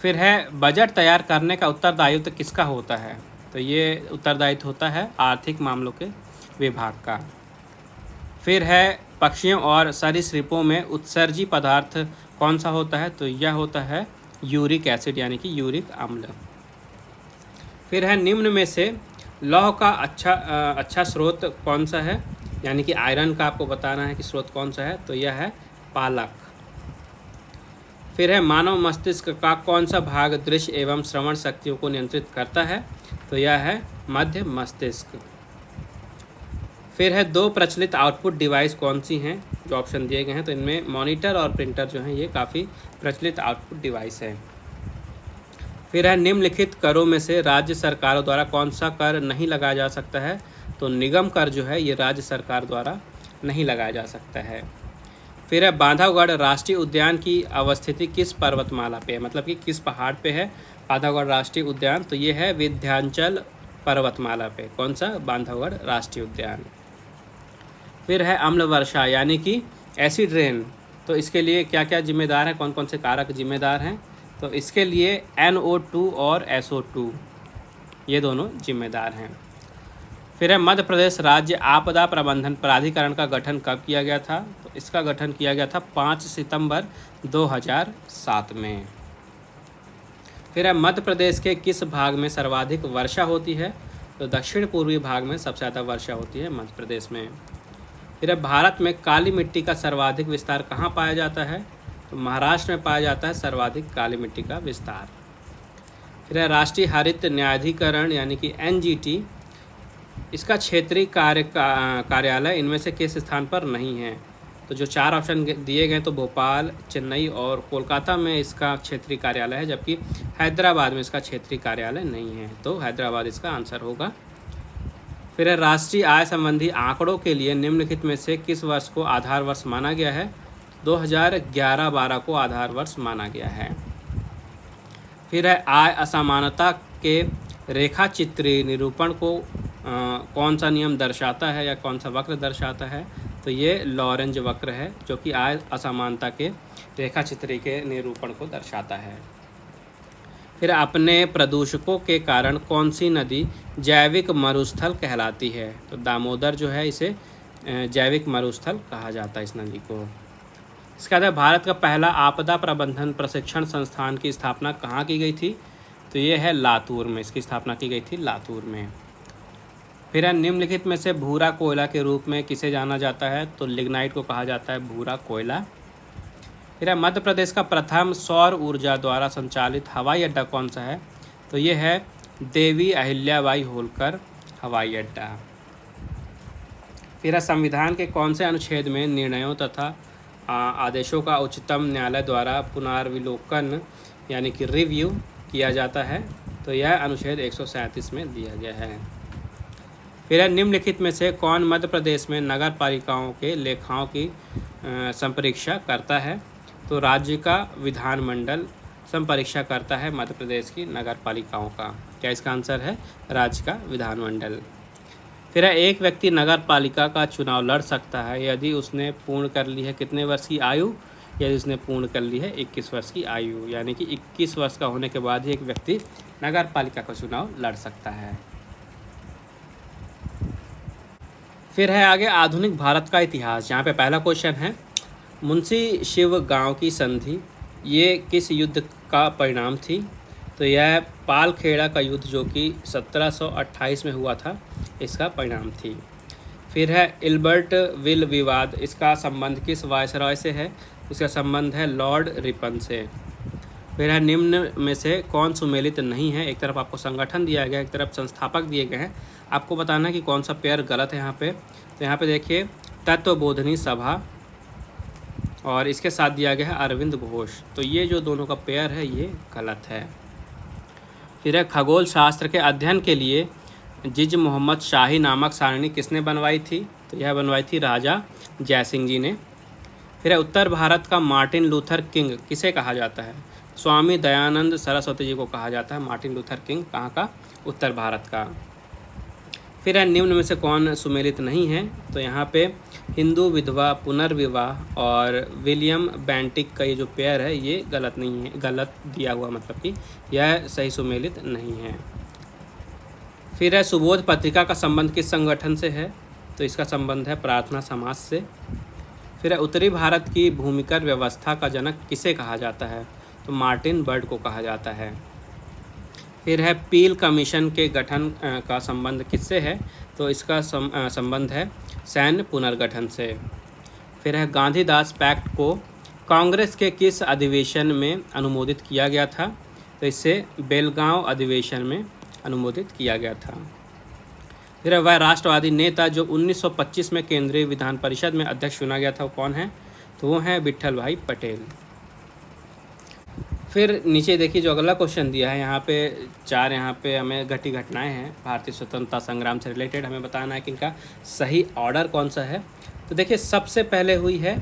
फिर है बजट तैयार करने का उत्तरदायित्व किसका होता है? तो ये उत्तरदायित्व होता है आर्थिक मामलों के विभाग का। फिर है पक्षियों और सरीसृपों में उत्सर्जी पदार्थ कौन सा होता है? तो यह होता है यूरिक एसिड यानी कि यूरिक अम्ल। फिर है निम्न में से लौह का अच्छा स्रोत कौन सा है? यानी कि आयरन का आपको बताना है कि स्रोत कौन सा है, तो यह है पालक। फिर है मानव मस्तिष्क का कौन सा भाग दृश्य एवं श्रवण शक्तियों को नियंत्रित करता है? तो यह है मध्य मस्तिष्क। फिर है दो प्रचलित आउटपुट डिवाइस कौन सी हैं? जो ऑप्शन दिए गए हैं, तो इनमें मॉनिटर और प्रिंटर जो हैं ये काफ़ी प्रचलित आउटपुट डिवाइस है। फिर है निम्नलिखित करों में से राज्य सरकारों द्वारा कौन सा कर नहीं लगाया जा सकता है? तो निगम कर जो है ये राज्य सरकार द्वारा नहीं लगाया जा सकता है। फिर है बांधवगढ़ राष्ट्रीय उद्यान की अवस्थिति किस पर्वतमाला पे है? मतलब कि किस पहाड़ पे है बांधवगढ़ राष्ट्रीय उद्यान? तो ये है विंध्याचल पर्वतमाला पे। कौन सा? बांधवगढ़ राष्ट्रीय उद्यान। फिर है अम्ल वर्षा यानी कि एसिड रेन, तो इसके लिए क्या क्या जिम्मेदार है, कौन कौन से कारक जिम्मेदार हैं? तो इसके लिए NO2 और SO2 ये दोनों जिम्मेदार हैं। फिर है मध्य प्रदेश राज्य आपदा प्रबंधन प्राधिकरण का गठन कब किया गया था? तो इसका गठन किया गया था 5 सितंबर 2007 में। फिर है मध्य प्रदेश के किस भाग में सर्वाधिक वर्षा होती है? तो दक्षिण पूर्वी भाग में सबसे ज़्यादा वर्षा होती है मध्य प्रदेश में। फिर है भारत में काली मिट्टी का सर्वाधिक विस्तार कहाँ पाया जाता है? तो महाराष्ट्र में पाया जाता है सर्वाधिक काली मिट्टी का विस्तार। फिर है राष्ट्रीय हरित न्यायाधिकरण यानी कि NGT, इसका क्षेत्रीय कार्यालय इनमें से किस स्थान पर नहीं है? तो जो 4 ऑप्शन दिए गए तो भोपाल, चेन्नई और कोलकाता में इसका क्षेत्रीय कार्यालय है, जबकि हैदराबाद में इसका क्षेत्रीय कार्यालय नहीं है, तो हैदराबाद इसका आंसर होगा। फिर है राष्ट्रीय आय संबंधी आंकड़ों के लिए निम्नलिखित में से किस वर्ष को आधार वर्ष माना गया है? 2011-12 को आधार वर्ष माना गया है। फिर है आय असमानता के रेखा चित्रीय निरूपण को कौन सा नियम दर्शाता है या कौन सा वक्र दर्शाता है? तो ये लॉरेंज वक्र है जो कि आय असमानता के रेखा चित्रीय के निरूपण को दर्शाता है। फिर अपने प्रदूषकों के कारण कौन सी नदी जैविक मरुस्थल कहलाती है? तो दामोदर जो है इसे जैविक मरुस्थल कहा जाता है इस नदी को। इसके बाद भारत का पहला आपदा प्रबंधन प्रशिक्षण संस्थान की स्थापना कहाँ की गई थी? तो ये है लातूर में, इसकी स्थापना की गई थी लातूर में। फिर है निम्नलिखित में से भूरा कोयला के रूप में किसे जाना जाता है? तो लिग्नाइट को कहा जाता है भूरा कोयला। फिर है मध्य प्रदेश का प्रथम सौर ऊर्जा द्वारा संचालित हवाई अड्डा कौन सा है? तो ये है देवी अहिल्याबाई होलकर हवाई अड्डा। फिर है संविधान के कौन से अनुच्छेद में निर्णयों तथा आदेशों का उच्चतम न्यायालय द्वारा पुनर्विलोकन यानी कि रिव्यू किया जाता है? तो यह अनुच्छेद 137 में दिया गया है। फिर निम्नलिखित में से कौन मध्य प्रदेश में नगर पालिकाओं के लेखाओं की संपरीक्षा करता है? तो राज्य का विधानमंडल संपरीक्षा करता है मध्य प्रदेश की नगर पालिकाओं का। क्या इसका आंसर है? राज्य का विधानमंडल। फिर एक व्यक्ति नगर पालिका का चुनाव लड़ सकता है यदि उसने पूर्ण कर ली है कितने वर्ष की आयु? यदि उसने पूर्ण कर ली है 21 वर्ष की आयु, यानी कि 21 वर्ष का होने के बाद ही एक व्यक्ति नगर पालिका का चुनाव लड़ सकता है। फिर है आगे आधुनिक भारत का इतिहास। यहाँ पे पहला क्वेश्चन है मुंशी शिव गांव की संधि ये किस युद्ध का परिणाम थी? तो यह पालखेड़ा का युद्ध जो कि 1728 में हुआ था, इसका परिणाम थी। फिर है इल्बर्ट विल विवाद, इसका संबंध किस वायसरॉय से है? इसका संबंध है लॉर्ड रिपन से। फिर है निम्न में से कौन सुमेलित नहीं है? एक तरफ आपको संगठन दिया गया है, एक तरफ संस्थापक दिए गए हैं, आपको बताना है कि कौन सा पेयर गलत है यहाँ पे। तो यहाँ पे देखिए तत्वबोधिनी सभा और इसके साथ दिया गया है अरविंद घोष, तो ये जो दोनों का पेयर है ये गलत है। फिर है खगोल शास्त्र के अध्ययन के लिए जिज मोहम्मद शाही नामक सारणी किसने बनवाई थी? तो यह बनवाई थी राजा जयसिंह जी ने। फिर है उत्तर भारत का मार्टिन लूथर किंग किसे कहा जाता है? स्वामी दयानंद सरस्वती जी को कहा जाता है मार्टिन लूथर किंग। कहाँ का? उत्तर भारत का। फिर है निम्न में से कौन सुमेलित नहीं है? तो यहाँ पे हिंदू विधवा पुनर्विवाह और विलियम बेंटिक का ये जो पेयर है ये गलत नहीं है, गलत दिया हुआ, मतलब कि यह सही सुमेलित नहीं है। फिर है सुबोध पत्रिका का संबंध किस संगठन से है? तो इसका संबंध है प्रार्थना समाज से। फिर है उत्तरी भारत की भूमिकर व्यवस्था का जनक किसे कहा जाता है? तो मार्टिन बर्ड को कहा जाता है। फिर है पील कमीशन के गठन का संबंध किससे है? तो इसका संबंध है सैन्य पुनर्गठन से। फिर है गांधीदास पैक्ट को कांग्रेस के किस अधिवेशन में अनुमोदित किया गया था? तो इससे बेलगांव अधिवेशन में अनुमोदित किया गया था। फिर वह राष्ट्रवादी नेता जो 1925 में केंद्रीय विधान परिषद में अध्यक्ष चुना गया था वो कौन है? तो वो है विट्ठल भाई पटेल। फिर नीचे देखिए जो अगला क्वेश्चन दिया है, यहाँ पे 4 यहाँ पे हमें घटी घटनाएं हैं भारतीय स्वतंत्रता संग्राम से रिलेटेड, हमें बताना है कि इनका सही ऑर्डर कौन सा है। तो देखिए सबसे पहले हुई है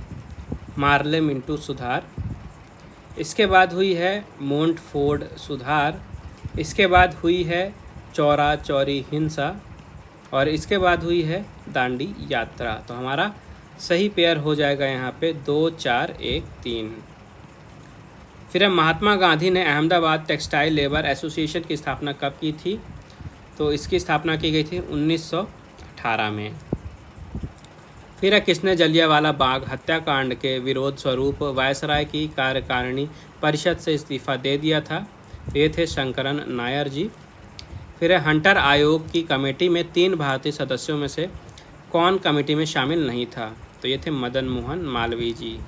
मार्ले मिंटू सुधार, इसके बाद हुई है मोंटफोर्ड सुधार, इसके बाद हुई है चौरा चौरी हिंसा और इसके बाद हुई है दांडी यात्रा। तो हमारा सही पेयर हो जाएगा यहाँ पे 2 4 1 3। फिर महात्मा गांधी ने अहमदाबाद टेक्सटाइल लेबर एसोसिएशन की स्थापना कब की थी? तो इसकी स्थापना की गई थी 1918 में। फिर किसने जलियांवाला बाग हत्याकांड के विरोध स्वरूप वायसराय की कार्यकारिणी परिषद से इस्तीफा दे दिया था? ये थे शंकरन नायर जी। फिर हंटर आयोग की कमेटी में 3 भारतीय सदस्यों में से कौन कमेटी में शामिल नहीं था? तो ये थे मदन मोहन मालवीय जी।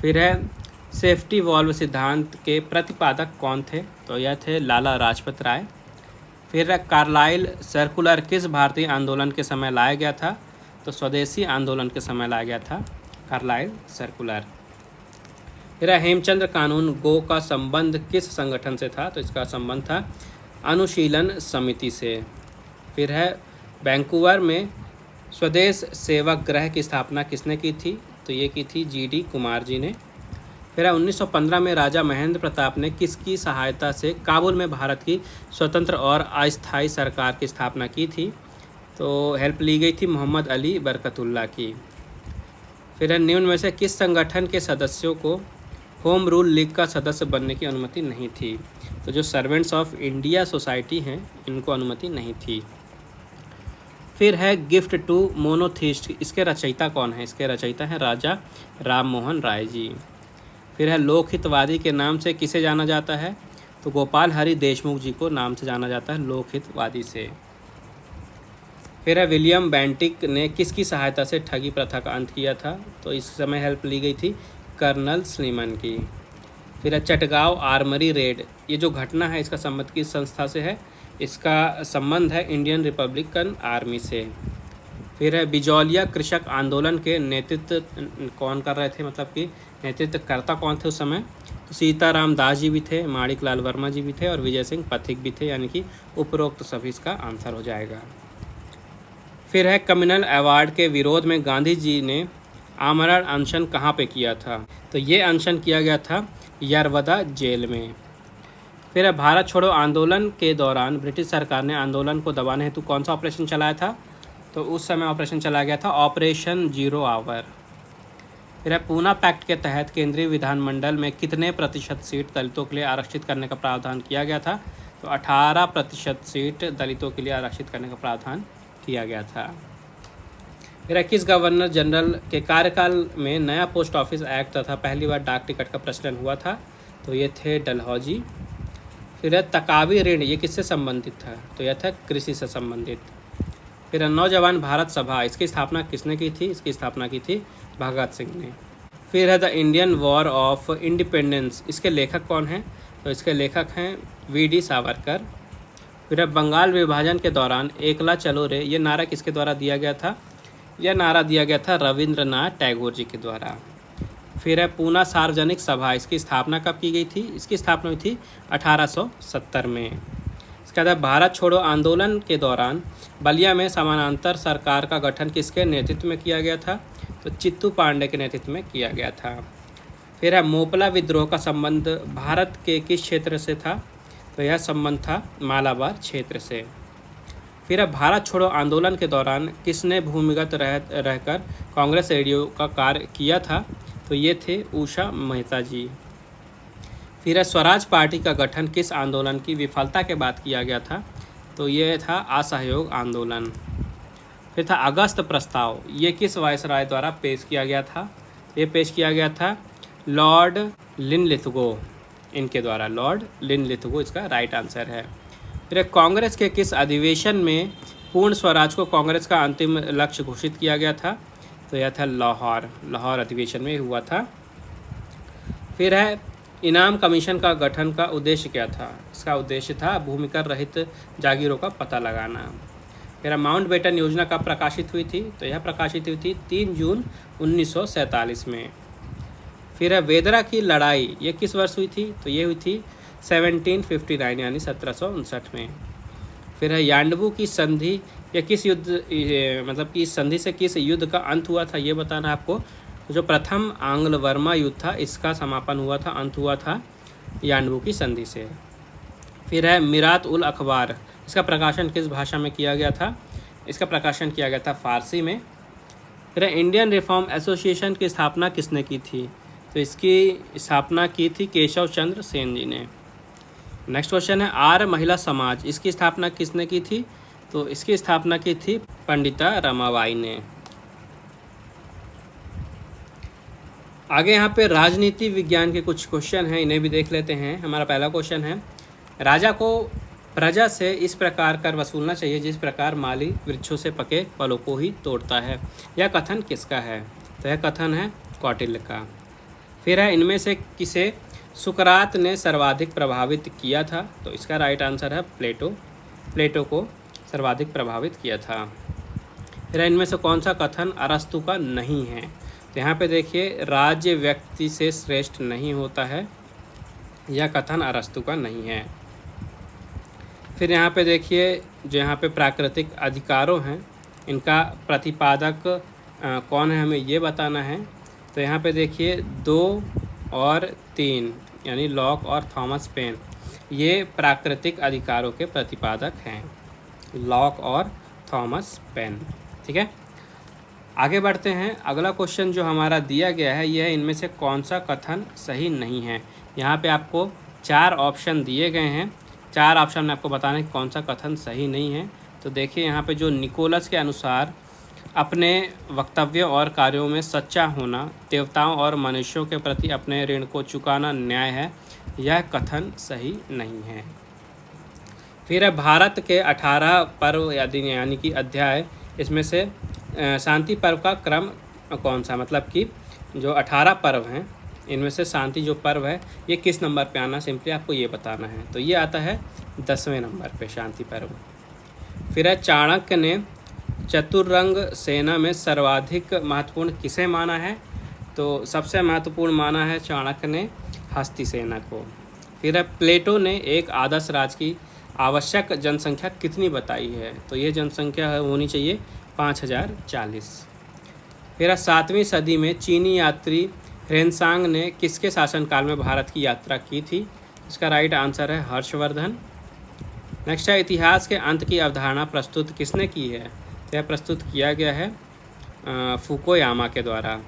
फिर सेफ्टी वॉल्व सिद्धांत के प्रतिपादक कौन थे? तो यह थे लाला लाजपत राय। फिर कार्लाइल सर्कुलर किस भारतीय आंदोलन के समय लाया गया था? तो स्वदेशी आंदोलन के समय लाया गया था कार्लाइल सर्कुलर। फिर हेमचंद्र कानून गो का संबंध किस संगठन से था? तो इसका संबंध था अनुशीलन समिति से। फिर वैंकूवर में स्वदेश सेवक गृह की स्थापना किसने की थी? तो ये की थी GD कुमार जी ने। फिर 1915 में राजा महेंद्र प्रताप ने किसकी सहायता से काबुल में भारत की स्वतंत्र और अस्थायी सरकार की स्थापना की थी? तो हेल्प ली गई थी मोहम्मद अली बरकतुल्ला की। फिर निम्न में से किस संगठन के सदस्यों को होम रूल लीग का सदस्य बनने की अनुमति नहीं थी? तो जो सर्वेंट्स ऑफ इंडिया सोसाइटी हैं इनको अनुमति नहीं थी। फिर गिफ्ट टू मोनोथिस्ट, इसके रचयिता कौन है? इसके रचयिता हैं राजा राम मोहन राय जी। फिर लोकहितवादी के नाम से किसे जाना जाता है? तो गोपाल हरि देशमुख जी को नाम से जाना जाता है लोकहितवादी से। फिर विलियम बेंटिक ने किसकी सहायता से ठगी प्रथा का अंत किया था? तो इस समय हेल्प ली गई थी कर्नल स्लीमन की। फिर चटगांव आर्मरी रेड, ये जो घटना है इसका संबंध किस संस्था से है? इसका संबंध है इंडियन रिपब्लिकन आर्मी से। फिर बिजौलिया कृषक आंदोलन के नेतृत्व कौन कर रहे थे, मतलब कि नेतृत्वकर्ता कौन थे उस समय? तो सीताराम दास जी भी थे, माणिक लाल वर्मा जी भी थे और विजय सिंह पथिक भी थे, यानी कि उपरोक्त सभी इसका आंसर हो जाएगा। फिर कम्युनल अवार्ड के विरोध में गांधी जी ने आमरण अनशन कहाँ पे किया था? तो ये अनशन किया गया था यरवदा जेल में। फिर भारत छोड़ो आंदोलन के दौरान ब्रिटिश सरकार ने आंदोलन को दबाने हेतु कौन सा ऑपरेशन चलाया था? तो उस समय ऑपरेशन चलाया गया था ऑपरेशन जीरो आवर। फिर पूना पैक्ट के तहत केंद्रीय विधानमंडल में कितने प्रतिशत सीट दलितों के लिए आरक्षित करने का प्रावधान किया गया था? तो 18% सीट दलितों के लिए आरक्षित करने का प्रावधान किया गया था। फिर किस गवर्नर जनरल के कार्यकाल में नया पोस्ट ऑफिस एक्ट तथा पहली बार डाक टिकट का प्रचलन हुआ था? तो ये थे डलहौजी। फिर तकावी ऋण, ये किससे संबंधित था? तो यह था कृषि से संबंधित। फिर है नौजवान भारत सभा, इसकी स्थापना किसने की थी? इसकी स्थापना की थी भगत सिंह ने। फिर है the Indian war of independence, इसके लेखक कौन हैं? तो इसके लेखक हैं वी.डी. सावरकर। फिर है बंगाल विभाजन के दौरान एकला चलो रे, ये नारा किसके द्वारा दिया गया था? यह नारा दिया गया था रविंद्रनाथ टैगोर जी के द्वारा। फिर है पूना सार्वजनिक सभा, इसकी स्थापना कब की गई थी? इसकी स्थापना हुई थी 1870 में। इसके बाद भारत छोड़ो आंदोलन के दौरान बलिया में समानांतर सरकार का गठन किसके नेतृत्व में किया गया था? तो चित्तू पांडे के नेतृत्व में किया गया था। फिर है मोपला विद्रोह का संबंध भारत के किस क्षेत्र से था? तो यह संबंध था मालाबार क्षेत्र से। फिर है भारत छोड़ो आंदोलन के दौरान किसने भूमिगत रहकर कांग्रेस रेडियो का कार्य किया था? तो ये थे उषा मेहता जी। फिर है स्वराज पार्टी का गठन किस आंदोलन की विफलता के बाद किया गया था? तो ये था असहयोग आंदोलन। फिर था अगस्त प्रस्ताव, ये किस वायसराय द्वारा पेश किया गया था? ये पेश किया गया था लॉर्ड लिनलिथगो, इनके द्वारा, लॉर्ड लिनलिथगो इसका राइट आंसर है। फिर कांग्रेस के किस अधिवेशन में पूर्ण स्वराज को कांग्रेस का अंतिम लक्ष्य घोषित किया गया था? तो यह था लाहौर अधिवेशन में हुआ था। फिर है इनाम कमीशन का गठन का उद्देश्य क्या था? इसका उद्देश्य था भूमिकर रहित जागीरों का पता लगाना। फिर माउंटबेटन योजना कब प्रकाशित हुई थी? तो यह प्रकाशित हुई थी 3 जून 1947 में। फिर है वेदरा की लड़ाई, ये किस वर्ष हुई थी? तो ये हुई थी 1759 यानी 1759 में। फिर है यांडबू की संधि, या किस युद्ध, मतलब कि इस संधि से किस युद्ध का अंत हुआ था, ये बताना आपको। जो प्रथम आंग्ल वर्मा युद्ध था, इसका समापन हुआ था, अंत हुआ था यांडबू की संधि से। फिर है मिरात उल अखबार, इसका प्रकाशन किस भाषा में किया गया था? इसका प्रकाशन किया गया था फारसी में। फिर है इंडियन रिफॉर्म एसोसिएशन की स्थापना किसने की थी? तो इसकी स्थापना की थी केशव चंद्र सेन जी ने। नेक्स्ट क्वेश्चन है आर्य महिला समाज, इसकी स्थापना किसने की थी? तो इसकी स्थापना की थी पंडिता रमाबाई ने। आगे यहाँ पे राजनीति विज्ञान के कुछ क्वेश्चन हैं, इन्हें भी देख लेते हैं। हमारा पहला क्वेश्चन है राजा को प्रजा से इस प्रकार कर वसूलना चाहिए जिस प्रकार माली वृक्षों से पके फलों को ही तोड़ता है। यह कथन किसका है? तो यह कथन है कौटिल्य का। फिर है इनमें से किसे सुकरात ने सर्वाधिक प्रभावित किया था? तो इसका राइट आंसर है प्लेटो को सर्वाधिक प्रभावित किया था। फिर इनमें से कौन सा कथन अरस्तु का नहीं है? तो यहाँ पे देखिए राज्य व्यक्ति से श्रेष्ठ नहीं होता है, यह कथन अरस्तु का नहीं है। फिर यहाँ पे देखिए जो यहाँ पे प्राकृतिक अधिकारों हैं इनका प्रतिपादक कौन है, हमें ये बताना है। तो यहाँ पे देखिए 2 और 3 यानी लॉक और थॉमस पेन, ये प्राकृतिक अधिकारों के प्रतिपादक हैं, लॉक और थॉमस पेन। ठीक है, आगे बढ़ते हैं। अगला क्वेश्चन जो हमारा दिया गया है यह इनमें से कौन सा कथन सही नहीं है। यहाँ पे आपको 4 ऑप्शन दिए गए हैं, 4 ऑप्शन में आपको बताना है कि कौन सा कथन सही नहीं है। तो देखिए यहाँ पे जो निकोलस के अनुसार अपने वक्तव्य और कार्यों में सच्चा होना, देवताओं और मनुष्यों के प्रति अपने ऋण को चुकाना न्याय है, यह कथन सही नहीं है। फिर है भारत के 18 पर्व यानी कि अध्याय, इसमें से शांति पर्व का क्रम कौन सा, मतलब कि जो 18 पर्व हैं इनमें से शांति जो पर्व है ये किस नंबर पे आना, सिंपली आपको ये बताना है। तो ये आता है 10वें नंबर पे शांति पर्व। फिर है चाणक्य ने चतुरंग सेना में सर्वाधिक महत्वपूर्ण किसे माना है? तो सबसे महत्वपूर्ण माना है चाणक्य ने हस्ती सेना को। फिर है प्लेटो ने एक आदर्श राज्य की आवश्यक जनसंख्या कितनी बताई है? तो ये जनसंख्या होनी चाहिए 5040। फिर 7वीं सदी में चीनी यात्री ह्वेनसांग ने किसके शासनकाल में भारत की यात्रा की थी? इसका राइट आंसर है हर्षवर्धन। नेक्स्ट है इतिहास के अंत की अवधारणा प्रस्तुत किसने की है? तो यह प्रस्तुत किया गया है फुकुयामा के द्वारा।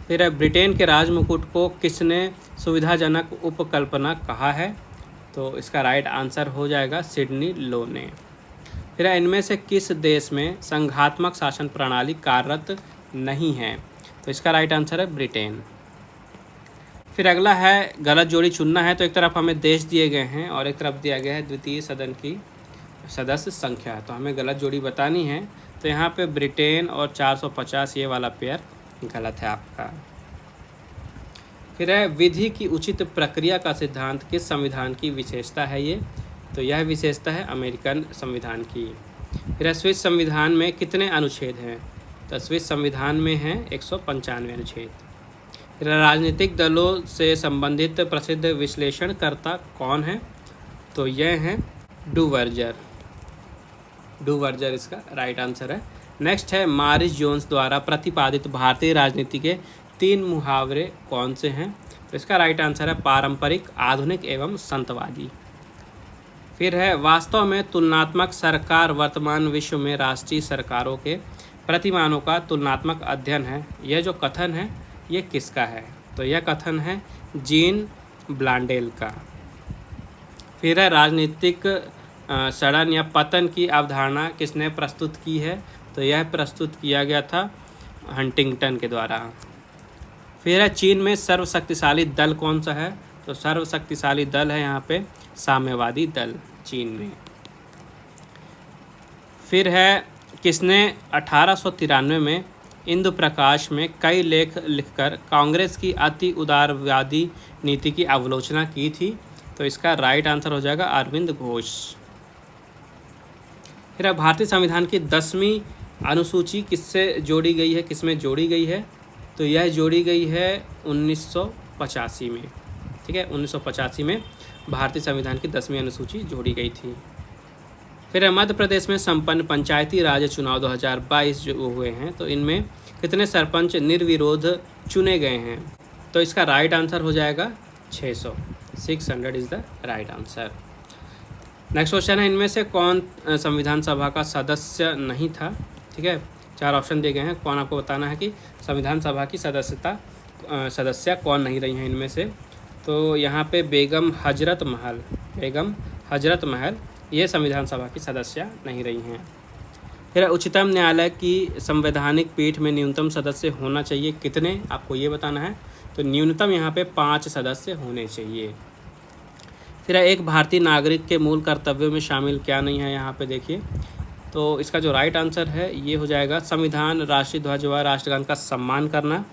फिर ब्रिटेन के राजमुकुट को किसने सुविधाजनक उपकल्पना कहा है? तो इसका राइट आंसर हो जाएगा सिडनी लो ने। फिर इनमें से किस देश में संघात्मक शासन प्रणाली कार्यरत नहीं है? तो इसका राइट आंसर है ब्रिटेन। फिर अगला है गलत जोड़ी चुनना है। तो एक तरफ हमें देश दिए गए हैं और एक तरफ दिया गया है द्वितीय सदन की सदस्य संख्या, तो हमें गलत जोड़ी बतानी है। तो यहाँ पे ब्रिटेन और 450 ये वाला पेयर गलत है आपका। फिर है विधि की उचित प्रक्रिया का सिद्धांत किस संविधान की विशेषता है ये, तो यह विशेषता है अमेरिकन संविधान की। फिर है स्विस संविधान में कितने अनुच्छेद हैं, तो स्विस संविधान में हैं 195 अनुच्छेद। फिर राजनीतिक दलों से संबंधित प्रसिद्ध विश्लेषणकर्ता कौन है, तो यह हैं डुवर्जर। डुवर्जर इसका राइट आंसर है। नेक्स्ट है मॉरिस जोन्स द्वारा प्रतिपादित भारतीय राजनीति के 3 मुहावरे कौन से हैं, तो इसका राइट आंसर है पारंपरिक, आधुनिक एवं संतवादी। फिर है वास्तव में तुलनात्मक सरकार वर्तमान विश्व में राष्ट्रीय सरकारों के प्रतिमानों का तुलनात्मक अध्ययन है, यह जो कथन है ये किसका है, तो यह कथन है जीन ब्लांडेल का। फिर है राजनीतिक सड़न या पतन की अवधारणा किसने प्रस्तुत की है, तो यह प्रस्तुत किया गया था हंटिंगटन के द्वारा। फिर है चीन में सर्वशक्तिशाली दल कौन सा है, तो सर्वशक्तिशाली दल है यहाँ पे साम्यवादी दल चीन में। फिर है किसने 1893 में इंदु प्रकाश में कई लेख लिखकर कांग्रेस की अति उदारवादी नीति की आलोचना की थी, तो इसका राइट आंसर हो जाएगा अरविंद घोष। फिर भारतीय संविधान की 10वीं अनुसूची किससे जोड़ी गई है, किसमें जोड़ी गई है, तो यह जोड़ी गई है 1985 में। ठीक है, 1985 में भारतीय संविधान की 10वीं अनुसूची जोड़ी गई थी। फिर मध्य प्रदेश में संपन्न पंचायती राज चुनाव 2022 जो हुए हैं, तो इनमें कितने सरपंच निर्विरोध चुने गए हैं, तो इसका राइट आंसर हो जाएगा 600 is the right answer. Next question है इनमें से कौन संविधान सभा का सदस्य नहीं था। ठीक है, 4 ऑप्शन दिए गए हैं, कौन आपको बताना है कि संविधान सभा की सदस्य कौन नहीं रही हैं इनमें से। तो यहाँ पे बेगम हजरत महल ये संविधान सभा की सदस्य नहीं रही हैं। फिर उच्चतम न्यायालय की संवैधानिक पीठ में न्यूनतम सदस्य होना चाहिए कितने, आपको ये बताना है। तो न्यूनतम यहाँ पे 5 सदस्य होने चाहिए। फिर एक भारतीय नागरिक के मूल कर्तव्यों में शामिल क्या नहीं है, यहाँ पे देखिए। तो इसका जो राइट आंसर है ये हो जाएगा संविधान, राष्ट्रीय ध्वज व राष्ट्रगान का सम्मान करना,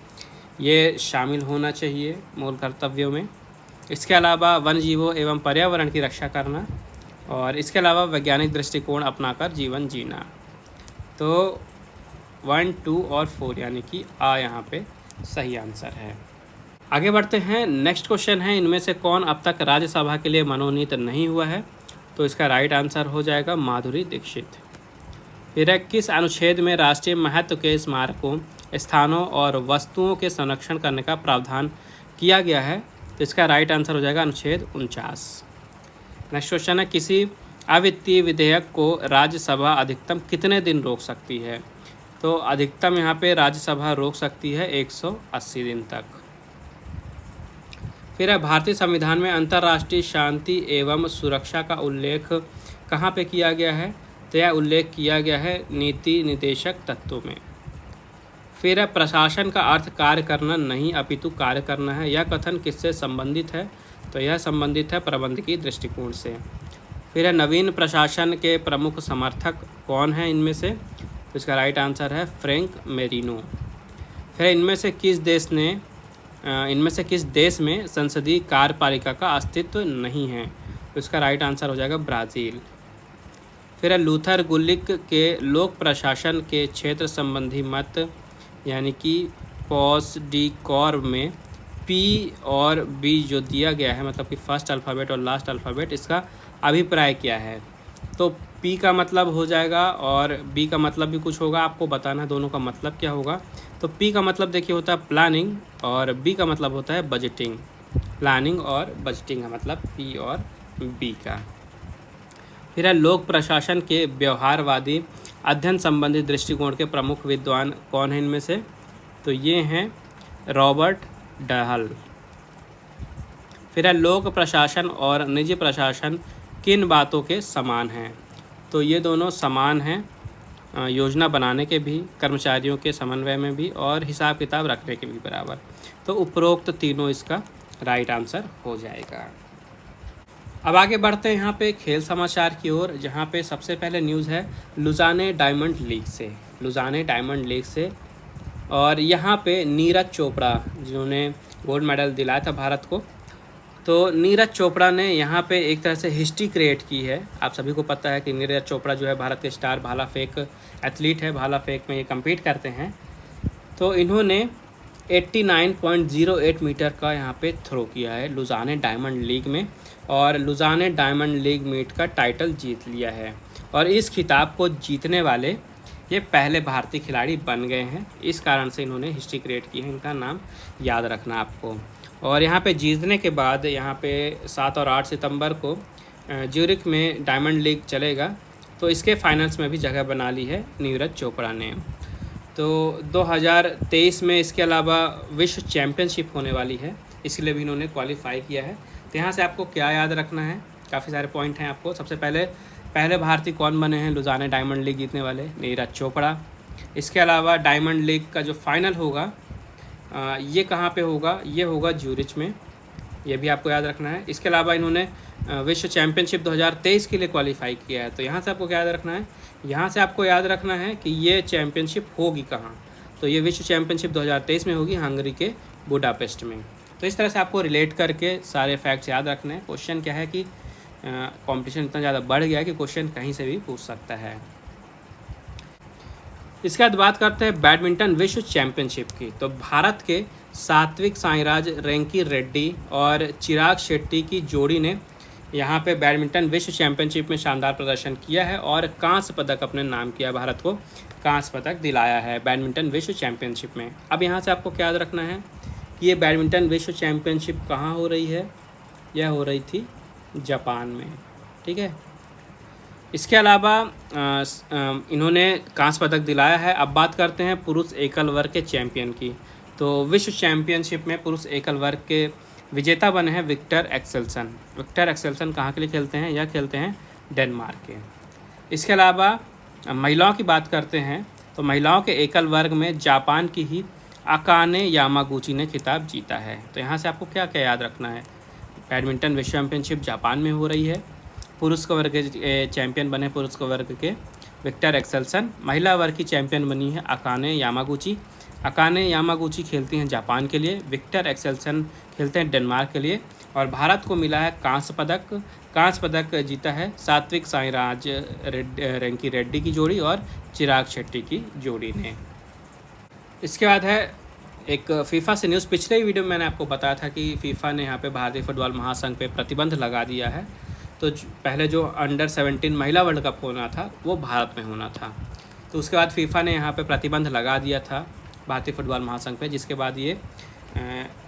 ये शामिल होना चाहिए मूल कर्तव्यों में। इसके अलावा वन्य जीवों एवं पर्यावरण की रक्षा करना, और इसके अलावा वैज्ञानिक दृष्टिकोण अपनाकर जीवन जीना। तो 1, 2 और 4 यानी कि यहाँ पे सही आंसर है। आगे बढ़ते हैं। नेक्स्ट क्वेश्चन है इनमें से कौन अब तक राज्यसभा के लिए मनोनीत नहीं हुआ है, तो इसका राइट आंसर हो जाएगा माधुरी दीक्षित। फिर किस अनुच्छेद में राष्ट्रीय महत्व के स्मारकों, स्थानों और वस्तुओं के संरक्षण करने का प्रावधान किया गया है, तो इसका राइट आंसर हो जाएगा अनुच्छेद 49। नेक्स्ट क्वेश्चन है किसी अवित्तीय विधेयक को राज्यसभा अधिकतम कितने दिन रोक सकती है, तो अधिकतम यहाँ पे राज्यसभा रोक सकती है 180 दिन तक। फिर भारतीय संविधान में अंतर्राष्ट्रीय शांति एवं सुरक्षा का उल्लेख कहाँ पे किया गया है, तो यह उल्लेख किया गया है नीति निर्देशक तत्वों में। फिर प्रशासन का अर्थ कार्य करना नहीं अपितु कार्य करना है, यह कथन किससे संबंधित है, तो यह संबंधित है प्रबंधकीय दृष्टिकोण से। फिर नवीन प्रशासन के प्रमुख समर्थक कौन हैं इनमें से, तो इसका राइट आंसर है फ्रैंक मेरिनो। फिर इनमें से किस देश में संसदीय कार्यपालिका का अस्तित्व नहीं है, तो इसका राइट आंसर हो जाएगा ब्राज़ील। फिर लूथर गुलिक के लोक प्रशासन के क्षेत्र संबंधी मत यानी कि पॉस डी कॉर्ब में पी और बी जो दिया गया है, मतलब कि फर्स्ट अल्फ़ाबेट और लास्ट अल्फ़ाबेट, इसका अभिप्राय क्या है। तो पी का मतलब हो जाएगा और बी का मतलब भी कुछ होगा, आपको बताना है दोनों का मतलब क्या होगा। तो पी का मतलब देखिए होता है प्लानिंग और बी का मतलब होता है बजटिंग। प्लानिंग और बजटिंग का मतलब पी और बी का। फिर लोक प्रशासन के व्यवहारवादी अध्ययन संबंधी दृष्टिकोण के प्रमुख विद्वान कौन हैं इनमें से, तो ये हैं रॉबर्ट डहल। फिर लोक प्रशासन और निजी प्रशासन किन बातों के समान हैं, तो ये दोनों समान हैं योजना बनाने के भी, कर्मचारियों के समन्वय में भी और हिसाब किताब रखने के भी बराबर। तो उपरोक्त तीनों इसका राइट आंसर हो जाएगा। अब आगे बढ़ते हैं यहाँ पे खेल समाचार की ओर, जहाँ पे सबसे पहले न्यूज़ है लुज़ाने डायमंड लीग से। लुज़ाने डायमंड लीग से और यहाँ पे नीरज चोपड़ा जिन्होंने गोल्ड मेडल दिलाया था भारत को, तो नीरज चोपड़ा ने यहाँ पे एक तरह से हिस्ट्री क्रिएट की है। आप सभी को पता है कि नीरज चोपड़ा जो है भारत के स्टार भाला फेंक एथलीट है, भाला फेंक में ये कम्पीट करते हैं। तो इन्होंने 89.08 मीटर का यहाँ पे थ्रो किया है लुज़ाने डायमंड लीग में, और लुज़ाने डायमंड लीग मीट का टाइटल जीत लिया है। और इस खिताब को जीतने वाले ये पहले भारतीय खिलाड़ी बन गए हैं। इस कारण से इन्होंने हिस्ट्री क्रिएट की है, इनका नाम याद रखना आपको। और यहाँ पे जीतने के बाद यहाँ पे 7 और 8 सितंबर को ज्यूरिख में डायमंड लीग चलेगा, तो इसके फाइनल्स में भी जगह बना ली है नीरज चोपड़ा ने। तो 2023 में इसके अलावा विश्व चैम्पियनशिप होने वाली है, इसके लिए भी इन्होंने क्वालिफाई किया है। तो यहाँ से आपको क्या याद रखना है, काफ़ी सारे पॉइंट हैं आपको। सबसे पहले भारतीय कौन बने हैं लुज़ाने डायमंड लीग जीतने वाले, नीरज चोपड़ा। इसके अलावा डायमंड लीग का जो फाइनल होगा ये कहाँ पे होगा, ये होगा ज्यूरिच में, ये भी आपको याद रखना है। इसके अलावा इन्होंने विश्व चैम्पियनशिप 2023 के लिए क्वालिफाई किया है। तो यहाँ से आपको क्या याद रखना है, यहाँ से आपको याद रखना है कि ये चैम्पियनशिप होगी कहाँ, तो ये विश्व चैम्पियनशिप 2023 में होगी हंगरी के बुडापेस्ट में। तो इस तरह से आपको रिलेट करके सारे फैक्ट्स याद रखने हैं। क्वेश्चन क्या है कि कंपटीशन इतना ज़्यादा बढ़ गया है कि क्वेश्चन कहीं से भी पूछ सकता है। इसके बाद बात करते हैं बैडमिंटन विश्व चैम्पियनशिप की। तो भारत के सात्विक साईराज रैंकी रेड्डी और चिराग शेट्टी की जोड़ी ने यहाँ पे बैडमिंटन विश्व चैम्पियनशिप में शानदार प्रदर्शन किया है और कांस्य पदक अपने नाम किया, भारत को कांस्य पदक दिलाया है बैडमिंटन विश्व चैम्पियनशिप में। अब यहाँ से आपको क्या याद रखना है कि ये बैडमिंटन विश्व चैम्पियनशिप कहाँ हो रही है, यह हो रही थी जापान में, ठीक है। इसके अलावा इन्होंने कांस्य पदक दिलाया है। अब बात करते हैं पुरुष एकल वर्ग के चैंपियन की। तो विश्व चैम्पियनशिप में पुरुष एकल वर्ग के विजेता बने हैं विक्टर एक्सेल्सन। विक्टर एक्सेल्सन कहाँ के लिए खेलते हैं, यह खेलते हैं डेनमार्क के। इसके अलावा महिलाओं की बात करते हैं तो महिलाओं के एकल वर्ग में जापान की ही अकाने यामागुची ने खिताब जीता है। तो यहाँ से आपको क्या क्या याद रखना है, बैडमिंटन विश्व चैम्पियनशिप जापान में हो रही है, पुरुष के वर्ग के चैंपियन बने पुरुष के वर्ग के विक्टर एक्सेल्सन, महिला वर्ग की चैंपियन बनी है अकाने यामागुची। अकाने यामागुची खेलती हैं जापान के लिए, विक्टर एक्सेल्सन खेलते हैं डेनमार्क के लिए। और भारत को मिला है कांस्य पदक। कांस्य पदक जीता है सात्विक साईराज रैंकी रेड्डी की जोड़ी और चिराग शेट्टी की जोड़ी ने। इसके बाद है एक फीफा से न्यूज़। पिछले ही वीडियो में मैंने आपको बताया था कि फीफा ने यहाँ पे भारतीय फुटबॉल महासंघ पे प्रतिबंध लगा दिया है। तो पहले जो अंडर 17 महिला वर्ल्ड कप होना था वो भारत में होना था, तो उसके बाद फीफा ने यहाँ पे प्रतिबंध लगा दिया था भारतीय फुटबॉल महासंघ पे, जिसके बाद ये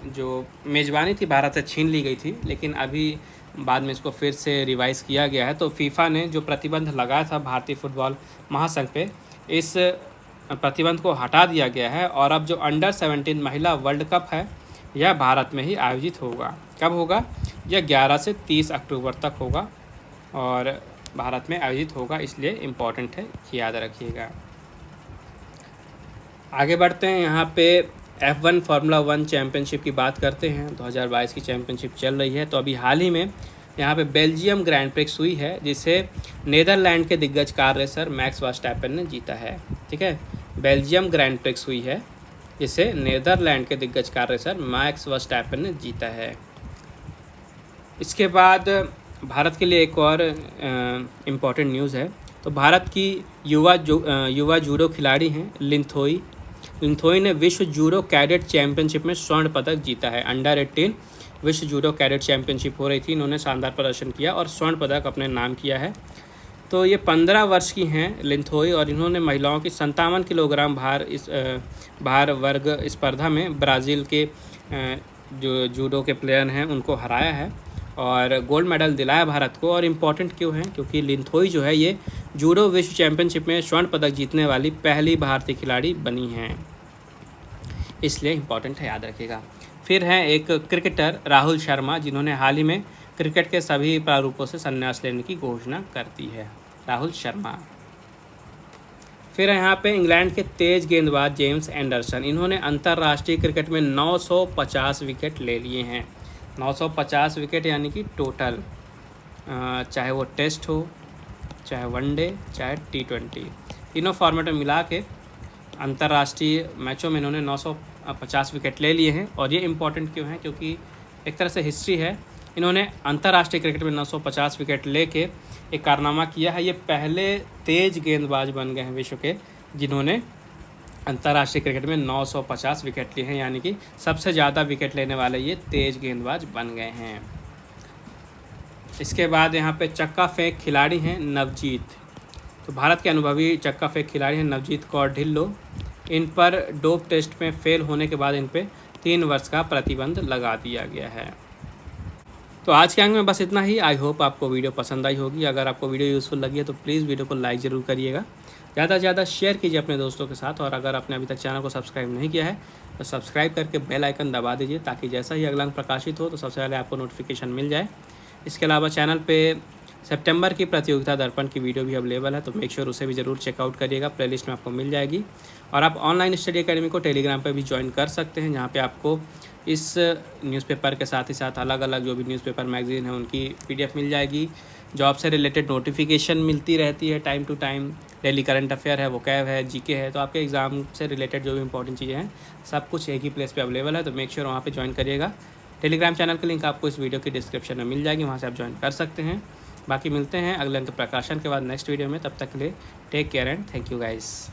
जो मेज़बानी थी भारत से छीन ली गई थी, लेकिन अभी बाद में इसको फिर से रिवाइज़ किया गया है। तो फीफा ने जो प्रतिबंध लगाया था भारतीय फुटबॉल महासंघ पे, इस प्रतिबंध को हटा दिया गया है और अब जो अंडर 17 महिला वर्ल्ड कप है यह भारत में ही आयोजित होगा। कब होगा, यह 11 से 30 अक्टूबर तक होगा और भारत में आयोजित होगा, इसलिए इम्पॉर्टेंट है, याद रखिएगा। आगे बढ़ते हैं, यहाँ पे F1 फार्मूला 1 चैम्पियनशिप की बात करते हैं। 2022 की चैम्पियनशिप चल रही है। तो अभी हाल ही में यहाँ पे बेल्जियम ग्रैंड प्रिक्स हुई है, जिसे नेदरलैंड के दिग्गज कार रेसर मैक्स वर्स्टैपेन ने जीता है, ठीक है। बेल्जियम ग्रैंड प्रिक्स हुई है जिसे नेदरलैंड के दिग्गज कार रेसर मैक्स वर्स्टैपेन ने जीता है। इसके बाद भारत के लिए एक और इम्पॉर्टेंट न्यूज़ है। तो भारत की युवा जूडो खिलाड़ी हैं लिंथोई। लिंथोई ने विश्व जूडो कैडेट चैंपियनशिप में स्वर्ण पदक जीता है। अंडर 18 विश्व जूडो कैडेट चैंपियनशिप हो रही थी, इन्होंने शानदार प्रदर्शन किया और स्वर्ण पदक अपने नाम किया है। तो ये 15 वर्ष की हैं लिंथोई और इन्होंने महिलाओं की 57 किलोग्राम भार वर्ग स्पर्धा में ब्राज़ील के जो जूडो के प्लेयर हैं उनको हराया है और गोल्ड मेडल दिलाया भारत को। और इम्पॉर्टेंट क्यों है, क्योंकि लिंथोई जो है ये जूडो विश्व चैंपियनशिप में स्वर्ण पदक जीतने वाली पहली भारतीय खिलाड़ी बनी हैं, इसलिए इम्पॉर्टेंट है, याद रखिएगा। फिर हैं एक क्रिकेटर राहुल शर्मा, जिन्होंने हाल ही में क्रिकेट के सभी प्रारूपों से संन्यास लेने की घोषणा कर दी है, राहुल शर्मा। फिर यहाँ पे इंग्लैंड के तेज गेंदबाज जेम्स एंडरसन, इन्होंने अंतर्राष्ट्रीय क्रिकेट में 950 विकेट ले लिए हैं। 950 विकेट यानी कि टोटल चाहे वो टेस्ट हो, चाहे वनडे, चाहे T20, तीनों फॉर्मेट में मिला के अंतर्राष्ट्रीय मैचों में इन्होंने 950 विकेट ले लिए हैं। और ये इम्पॉर्टेंट क्यों है, क्योंकि एक तरह से हिस्ट्री है। इन्होंने अंतर्राष्ट्रीय क्रिकेट में 950 विकेट लेके एक कारनामा किया है। ये पहले तेज गेंदबाज बन गए हैं विश्व के जिन्होंने अंतर्राष्ट्रीय क्रिकेट में 950 विकेट लिए हैं, यानी कि सबसे ज़्यादा विकेट लेने वाले ये तेज गेंदबाज बन गए हैं। इसके बाद यहाँ पे चक्का फेंक खिलाड़ी हैं नवजीत। तो भारत के अनुभवी चक्का फेंक खिलाड़ी हैं नवजीत कौर ढिल्लो। इन पर डोप टेस्ट में फेल होने के बाद इन पे 3 वर्ष का प्रतिबंध लगा दिया गया है। तो आज के अंक में बस इतना ही। आई होप आपको वीडियो पसंद आई होगी। अगर आपको वीडियो यूज़फुल लगी है तो प्लीज़ वीडियो को लाइक ज़रूर करिएगा, ज़्यादा से ज़्यादा शेयर कीजिए अपने दोस्तों के साथ। और अगर आपने अभी तक चैनल को सब्सक्राइब नहीं किया है तो सब्सक्राइब करके बेल आइकन दबा दीजिए, ताकि जैसा ही अगला अंक प्रकाशित हो तो सबसे पहले आपको नोटिफिकेशन मिल जाए। इसके अलावा चैनल पे सितंबर की प्रतियोगिता दर्पण की वीडियो भी अवेलेबल है, तो मेक श्योर उसे भी ज़रूर चेकआउट करिएगा, प्लेलिस्ट में आपको मिल जाएगी। और आप ऑनलाइन स्टडी एकेडमी को टेलीग्राम पे भी ज्वाइन कर सकते हैं, जहाँ पे आपको इस न्यूज़पेपर के साथ ही साथ अलग अलग जो भी न्यूज़पेपर मैगज़ीन है उनकी PDF मिल जाएगी। जॉब से रिलेटेड नोटिफिकेशन मिलती रहती है time to time, daily current affair है, वोकैब है, GK है, तो आपके एग्ज़ाम से रिलेटेड जो भी इंपॉर्टेंट चीज़ें हैं सब कुछ एक ही प्लेस पे अवेलेबल है। तो मेक श्योर वहाँ पे ज्वाइन करिएगा। टेलीग्राम चैनल की लिंक आपको इस वीडियो की डिस्क्रिप्शन में मिल जाएगी, वहाँ से आप ज्वाइन कर सकते हैं। बाकी मिलते हैं अगले अंक प्रकाशन के बाद नेक्स्ट वीडियो में। तब तक के लिए take care and thank you guys.